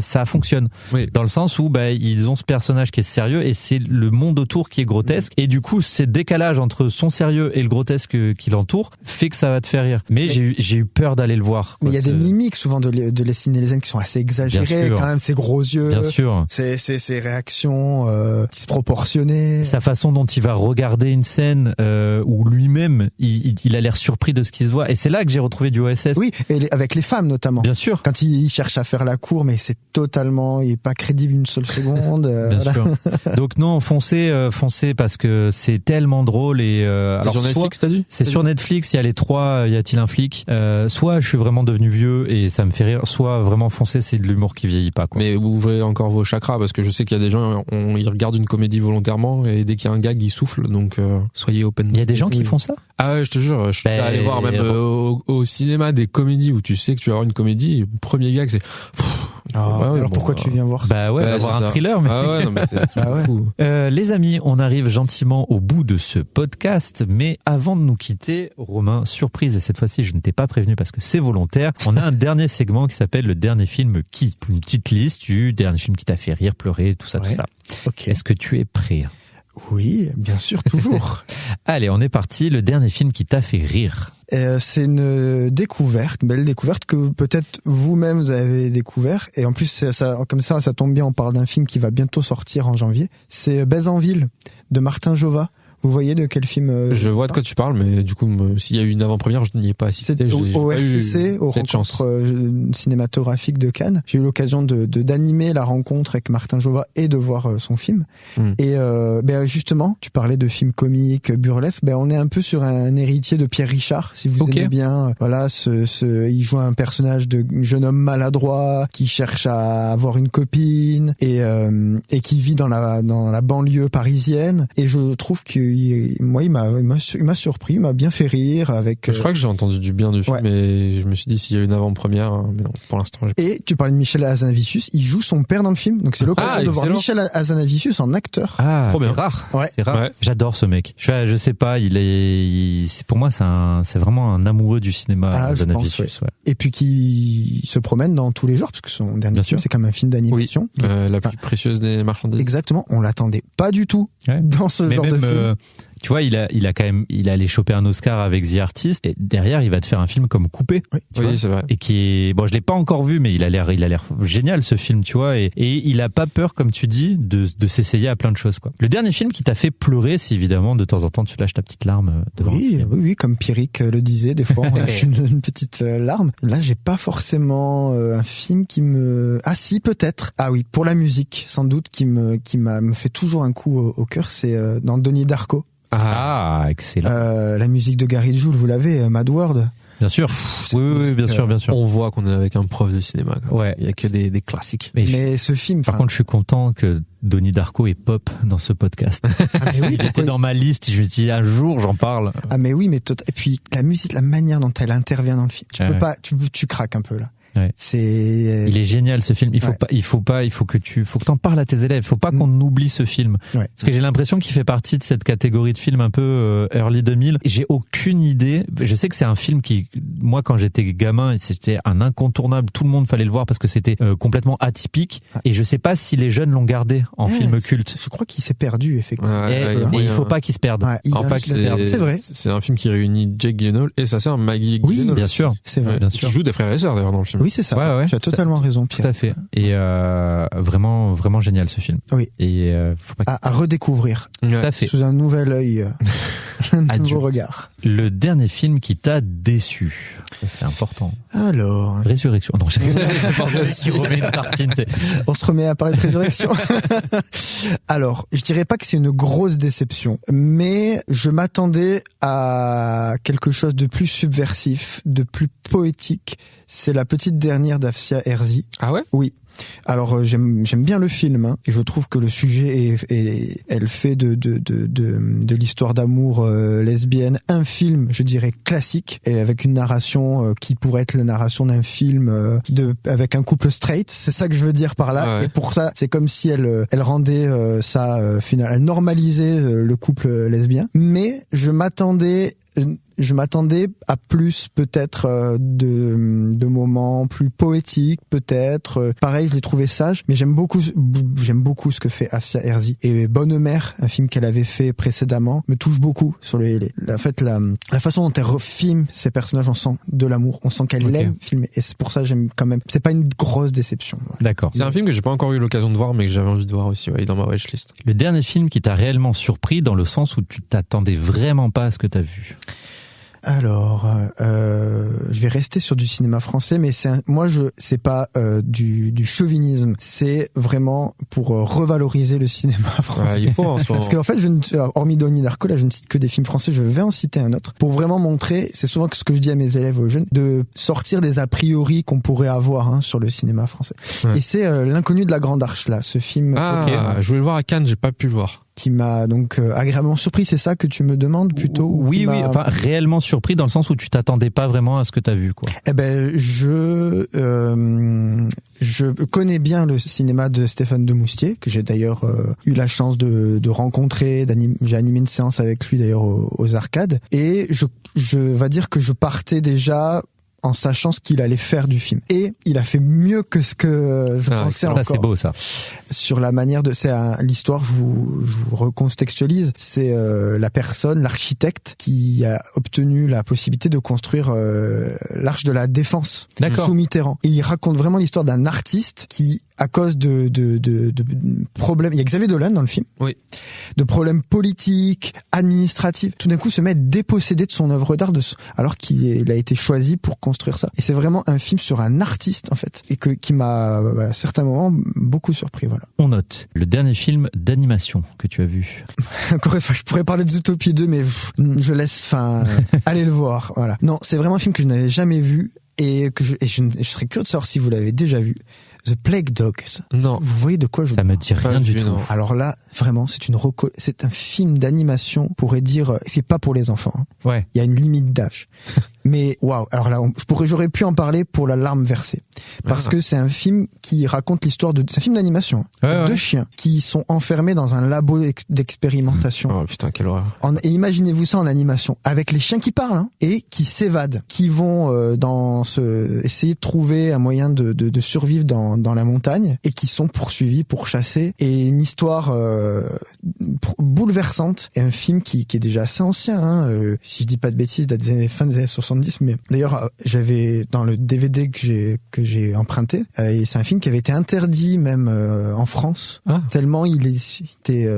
ça fonctionne. Oui. Dans le sens où, ils ont ce personnage qui est sérieux et c'est le monde autour qui est grotesque. Et du coup, ce décalage entre son sérieux et le grotesque qui l'entoure fait que ça va te faire rire. Mais j'ai eu peur d'aller le voir. Mais il y a des mimiques souvent de Leslie Nielsen qui sont assez exagérées, quand même, ses gros yeux. Bien sûr. Ses réactions, disproportionnées. Sa façon dont il va regarder une scène, où lui-même, il a l'air surpris de ce qu'il se voit. Et c'est là que j'ai retrouvé du OSS. Oui, et avec les femmes notamment. Bien sûr. Quand il cherche à faire la cour, mais c'est totalement, il est pas crédible une seule seconde. Bien sûr. Donc non, foncez parce que c'est tellement drôle et c'est sur Netflix, t'as dit? C'est sur Netflix. Il y a les 3. Y a-t-il un flic? Soit je suis vraiment devenu vieux et ça me fait rire, soit vraiment foncez, c'est de l'humour qui vieillit pas, quoi. Mais ouvrez encore vos chakras parce que je sais qu'il y a des gens, ils regardent une comédie volontairement et dès qu'il y a un gag, ils soufflent. Donc soyez open. Il y a des gens qui font ça? Ah ouais, je te jure, je suis allé voir même au cinéma des comédies où tu sais que tu vas avoir une comédie, le premier gag c'est alors pourquoi tu viens voir ça? Voir un thriller, mais non, mais c'est fou. Les amis, on arrive gentiment au bout de ce podcast, mais avant de nous quitter, Romain, surprise, et cette fois-ci je ne t'ai pas prévenu parce que c'est volontaire, on a un dernier segment qui s'appelle le dernier film qui, une petite liste du dernier film qui t'a fait rire, pleurer, tout ça. Okay. Est-ce que tu es prêt? Oui, bien sûr, toujours. Allez, on est parti. Le dernier film qui t'a fait rire. c'est une découverte, une belle découverte que peut-être vous-même vous avez découvert. Et en plus, ça, comme ça tombe bien, on parle d'un film qui va bientôt sortir en janvier. C'est Baise en ville de Martin Jova. Vous voyez de quel film je vois de quoi tu parles, mais du coup, s'il y a eu une avant-première, je n'y ai pas assisté. C'est au RCC, aux rencontres cinématographiques de Cannes. J'ai eu l'occasion d'animer la rencontre avec Martin Jova et de voir son film. Et justement, tu parlais de films comiques, burlesques. On est un peu sur un héritier de Pierre Richard, si vous aimez bien. Voilà, il joue un personnage de jeune homme maladroit qui cherche à avoir une copine et qui vit dans la banlieue parisienne. Et je trouve que moi, il m'a surpris, il m'a bien fait rire avec. Je crois que j'ai entendu du bien du film, mais je me suis dit s'il y a une avant-première, mais non, pour l'instant. Et tu parlais de Michel Hazanavicius, il joue son père dans le film, donc c'est l'occasion de voir Michel Hazanavicius en acteur. Ah, trop bien. C'est rare. Ouais. C'est rare. Ouais. J'adore ce mec. Je sais pas, pour moi, c'est vraiment un amoureux du cinéma. Hazanavicius. Ouais. Et puis qui se promène dans tous les genres, parce que son dernier film, c'est comme un film d'animation. Oui. La plus précieuse des marchandises. Exactement. On l'attendait pas du tout dans ce genre de film. Tu vois, il a allé choper un Oscar avec The Artist, et derrière, il va te faire un film comme Coupé. Oui, c'est vrai. Et qui est, bon, je l'ai pas encore vu, mais il a l'air génial, ce film, tu vois, et il a pas peur, comme tu dis, de s'essayer à plein de choses, quoi. Le dernier film qui t'a fait pleurer, c'est évidemment, de temps en temps, tu lâches ta petite larme devant un film. Oui, comme Pierrick le disait, des fois, on lâche une petite larme. Là, j'ai pas forcément un film qui me... Ah si, peut-être. Ah oui, pour la musique, sans doute, qui me fait toujours un coup au cœur, c'est dans Donnie Darko. Ah, excellent. La musique de Gary Jules, vous l'avez, Mad World. Bien sûr. Oui, bien sûr. On voit qu'on est avec un prof de cinéma, quoi. Ouais. Il y a que des classiques. Mais ce film. Par contre, je suis content que Donnie Darko est pop dans ce podcast. Ah, mais oui, il était dans ma liste. Je me dis, un jour, j'en parle. Ah, mais oui, et puis, la musique, la manière dont elle intervient dans le film. Tu craques un peu, là. Ouais. Il est génial, ce film. Il faut que t'en parles à tes élèves. Il faut pas qu'on oublie ce film. Ouais. Parce que j'ai l'impression qu'il fait partie de cette catégorie de films un peu early 2000. J'ai aucune idée. Je sais que c'est un film qui, moi, quand j'étais gamin, c'était un incontournable. Tout le monde fallait le voir parce que c'était complètement atypique. Et je sais pas si les jeunes l'ont gardé en film culte. Je crois qu'il s'est perdu, effectivement. Et il faut pas qu'il se perde. C'est vrai. C'est un film qui réunit Jake Gyllenhaal et sa sœur Maggie Gyllenhaal. Oui, bien sûr. C'est vrai. Bien sûr. Qui joue des frères et sœurs, d'ailleurs, dans le film. Oui, c'est ça. Ouais. Tu as totalement raison, Pierre. Tout à fait. Et vraiment, vraiment génial, ce film. Oui. Et faut pas à redécouvrir. Tout à fait. Sous un nouvel œil, un nouveau regard. Le dernier film qui t'a déçu. C'est important. Alors. Résurrection. Non, je pensais aussi remettre une tartine. On se remet à parler de Résurrection. Alors, je dirais pas que c'est une grosse déception, mais je m'attendais à quelque chose de plus subversif, de plus poétique. C'est la petite dernière d'Afsia Herzi. Ah ouais? Oui. Alors j'aime bien le film, hein, et je trouve que le sujet elle fait de l'histoire d'amour lesbienne un film, je dirais classique, et avec une narration qui pourrait être la narration d'un film avec un couple straight. C'est ça que je veux dire par là. Ah ouais. Et pour ça, c'est comme si elle rendait ça final, elle normalisait le couple lesbien. Mais je m'attendais à plus, peut-être de moments plus poétiques, peut-être. Pareil, je l'ai trouvé sage, mais j'aime beaucoup ce que fait Afsia Herzi. Et Bonne Mère, un film qu'elle avait fait précédemment, me touche beaucoup sur la façon dont elle refilme ses personnages. On sent de l'amour, on sent qu'elle aime filmer, et c'est pour ça que j'aime quand même. C'est pas une grosse déception. D'accord. C'est un film que j'ai pas encore eu l'occasion de voir, mais que j'avais envie de voir aussi, dans ma watchlist. Le dernier film qui t'a réellement surpris, dans le sens où tu t'attendais vraiment pas à ce que t'as vu. Alors, je vais rester sur du cinéma français, mais c'est pas du chauvinisme, c'est vraiment pour revaloriser le cinéma français. Il faut en soi. Parce qu'en fait, hormis Donnie Darko, là, je ne cite que des films français. Je vais en citer un autre pour vraiment montrer. C'est souvent ce que je dis à mes élèves, aux jeunes, de sortir des a priori qu'on pourrait avoir sur le cinéma français. Ouais. Et c'est L'Inconnu de la Grande Arche, là, ce film. Je voulais le voir à Cannes, j'ai pas pu le voir. Qui m'a donc agréablement surpris, c'est ça que tu me demandes plutôt? Oui, enfin réellement surpris dans le sens où tu t'attendais pas vraiment à ce que t'as vu, quoi. Eh ben, je connais bien le cinéma de Stéphane Demoustier, que j'ai d'ailleurs eu la chance de rencontrer, j'ai animé une séance avec lui d'ailleurs aux Arcades, et je vais dire que je partais déjà en sachant ce qu'il allait faire du film. Et il a fait mieux que ce que je pensais encore. Ça, c'est beau, ça. Sur la manière de... l'histoire, je vous recontextualise. C'est l'architecte qui a obtenu la possibilité de construire l'Arche de la Défense sous Mitterrand. Et il raconte vraiment l'histoire d'un artiste qui, à cause de problèmes... Il y a Xavier Dolan dans le film. Oui. De problèmes politiques, administratifs. Tout d'un coup, se met dépossédé de son œuvre d'art alors qu'il a été choisi pour construire ça. Et c'est vraiment un film sur un artiste, en fait. Et qui m'a, à certains moments, beaucoup surpris, voilà. On note le dernier film d'animation que tu as vu. Encore une fois, je pourrais parler de Zootopie 2, mais je laisse, aller le voir, voilà. Non, c'est vraiment un film que je n'avais jamais vu et je serais curieux de savoir si vous l'avez déjà vu. The Plague Dogs. Non. Vous voyez de quoi je Ça me dit rien du tout. Alors là, vraiment, c'est un film d'animation, on pourrait dire, c'est pas pour les enfants. Ouais. Il y a une limite d'âge. Mais waouh, alors là, j'aurais pu en parler pour la larme versée. Parce que c'est un film qui raconte l'histoire c'est un film d'animation. Deux chiens qui sont enfermés dans un labo d'expérimentation. Oh putain, quelle horreur. Et imaginez-vous ça en animation, avec les chiens qui parlent, et qui s'évadent, qui vont essayer de trouver un moyen de survivre dans la montagne, et qui sont poursuivis, pourchassés, et une histoire bouleversante, et un film qui est déjà assez ancien, si je dis pas de bêtises, date des fin des années 70, mais d'ailleurs j'avais dans le DVD que j'ai emprunté, et c'est un film qui avait été interdit même en France, tellement il était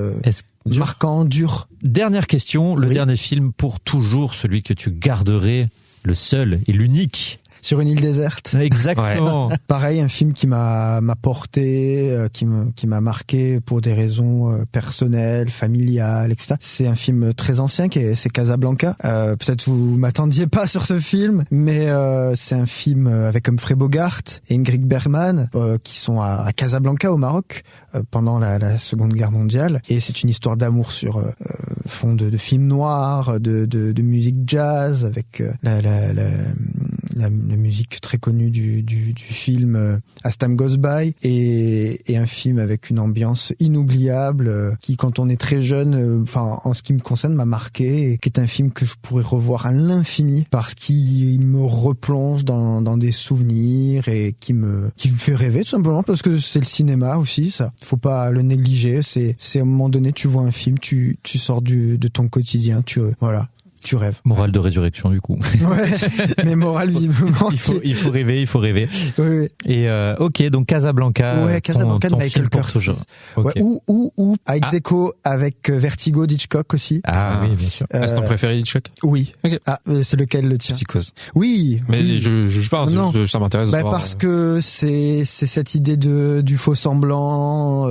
marquant, dur. Dernière question, le dernier film pour toujours, celui que tu garderais, le seul et l'unique. Sur une île déserte. Exactement. Ouais. Pareil, un film qui m'a porté, qui m'a marqué pour des raisons personnelles, familiales, etc. C'est un film très ancien, c'est Casablanca. Peut-être vous m'attendiez pas sur ce film, mais c'est un film avec Humphrey Bogart et Ingrid Bergman qui sont à Casablanca au Maroc pendant la Seconde Guerre mondiale. Et c'est une histoire d'amour sur fond de film noir, de musique jazz, avec la musique très connue du film As Time Goes By, et un film avec une ambiance inoubliable qui, quand on est très jeune, en ce qui me concerne, m'a marqué, et qui est un film que je pourrais revoir à l'infini parce qu'il me replonge dans des souvenirs et qui me fait rêver, tout simplement, parce que c'est le cinéma aussi, ça. Faut pas le négliger. C'est à un moment donné, tu vois un film, tu sors de ton quotidien, tu rêves. Morale de résurrection, du coup. Ouais, mais morale visiblement. Il faut rêver. Oui. Et ok, donc Casablanca. Ouais, Casablanca de Michael Curtis. Okay. Ouais, ou à ex-aequo avec Vertigo d'Hitchcock aussi. Oui, bien sûr. C'est ton préféré Hitchcock? Oui. Okay. C'est lequel, le tien? Psychose. Oui. Mais oui. je pense, ça m'intéresse. Parce que c'est cette idée du faux semblant,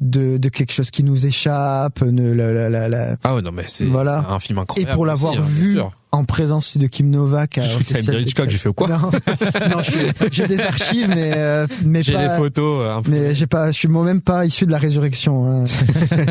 de quelque chose qui nous échappe, Ah ouais, non, mais c'est un film incroyable. Et pour l'avoir vu en présence aussi de Kim Novak. Je crois que ça allait me dire Hitchcock, j'ai fait quoi? Non, j'ai des archives, mais j'ai pas, des photos. Mais je suis moi-même pas issu de la résurrection. Hein.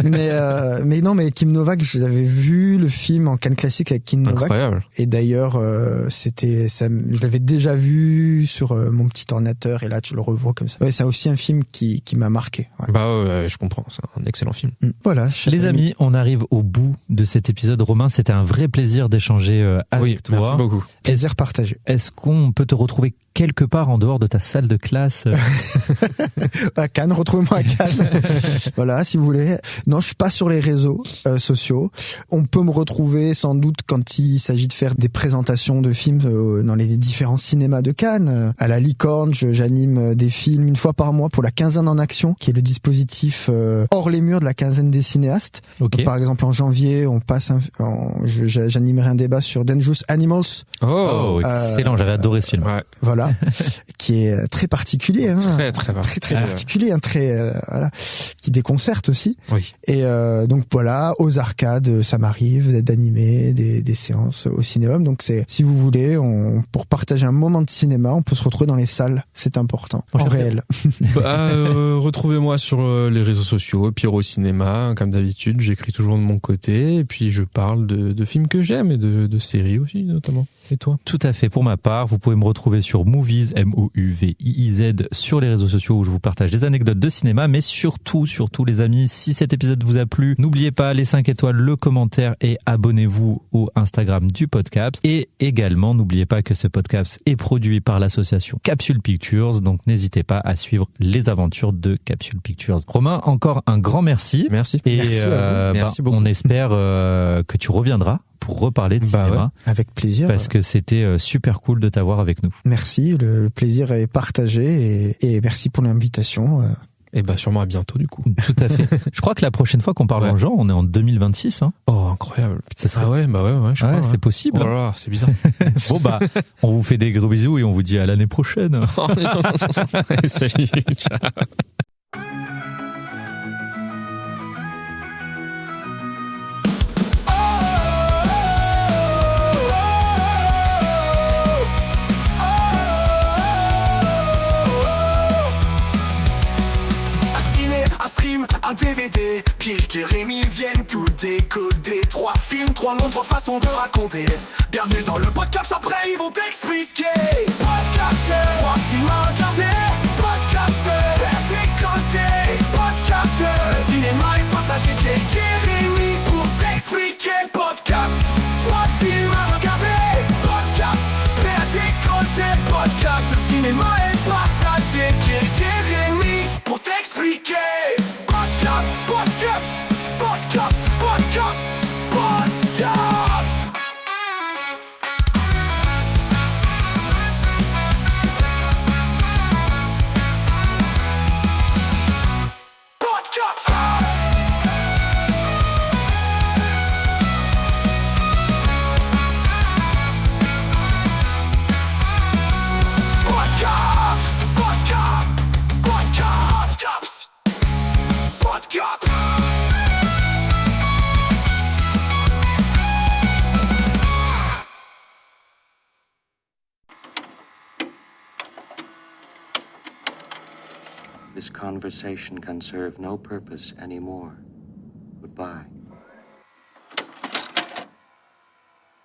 mais Kim Novak, je l'avais vu le film en Cannes classique avec Kim Novak. Incroyable. Et d'ailleurs, je l'avais déjà vu sur mon petit ordinateur, et là tu le revois comme ça. Ouais, c'est aussi un film qui m'a marqué. Ouais. Ouais, je comprends. C'est un excellent film. Voilà. Les amis, on arrive au bout de cet épisode. Romain, c'était un vrai plaisir d'échanger avec toi. Merci beaucoup. Plaisir partagé. Est-ce qu'on peut te retrouver quelque part en dehors de ta salle de classe? À Cannes, retrouvez-moi à Cannes. Voilà, si vous voulez. Non, je suis pas sur les réseaux sociaux. On peut me retrouver sans doute quand il s'agit de faire des présentations de films dans les différents cinémas de Cannes. À la Licorne, j'anime des films une fois par mois pour la Quinzaine en Action, qui est le dispositif hors les murs de la quinzaine des cinéastes. Okay. Donc, par exemple, en janvier, on passe j'animerai un débat sur Dangerous Animals. Oh, excellent, j'avais adoré ce film. Ouais. Voilà, qui est très particulier, hein. Très particulier, hein, voilà, qui déconcerte aussi. Oui. Et donc voilà, aux arcades, ça m'arrive d'animer des séances au Cinéum. Donc si vous voulez, pour partager un moment de cinéma, on peut se retrouver dans les salles. C'est important, en réel. Retrouvez-moi sur les réseaux sociaux, Pierrot Cinéma, comme d'habitude. J'écris toujours de mon côté, et puis je parle de films que j'aime et de séries aussi, notamment. Et toi? Tout à fait. Pour ma part, vous pouvez me retrouver sur Movies, MOUVIZ, sur les réseaux sociaux où je vous partage des anecdotes de cinéma, mais surtout les amis, si cet épisode vous a plu, n'oubliez pas les 5 étoiles, le commentaire et abonnez-vous au Instagram du Podcast. Et également, n'oubliez pas que ce podcast est produit par l'association Capsule Pictures, donc n'hésitez pas à suivre les aventures de Capsule Pictures. Romain, encore un grand merci. Merci. Et Merci beaucoup. on espère que tu reviendras pour reparler de cinéma. Ouais. Avec plaisir. Parce que c'était super cool de t'avoir avec nous. Merci, le plaisir est partagé et merci pour l'invitation. Et sûrement à bientôt du coup. Tout à fait. Je crois que la prochaine fois qu'on parle en genre, on est en 2026. Hein. Oh, incroyable. Ça serait... ouais, je crois. C'est possible. Oh là là, c'est bizarre. Bon on vous fait des gros bisous et on vous dit à l'année prochaine. Salut, ciao. Un DVD, Pierrick et Rémi viennent tout décoder. 3 films, 3 mondes, 3 façons de raconter. Bienvenue dans le podcast, après ils vont t'expliquer. Podcast, 3 films à regarder. Podcast, faire décoder. Podcast, le cinéma est partagé. Pierrick et Rémi pour t'expliquer. Podcast, 3 films à regarder. Podcast, faire décoder. Podcast, le cinéma est partagé. Pierrick et Rémi pour t'expliquer. Podcasts, podcasts, podcasts, podcasts, podcasts. This conversation can serve no purpose anymore. Goodbye.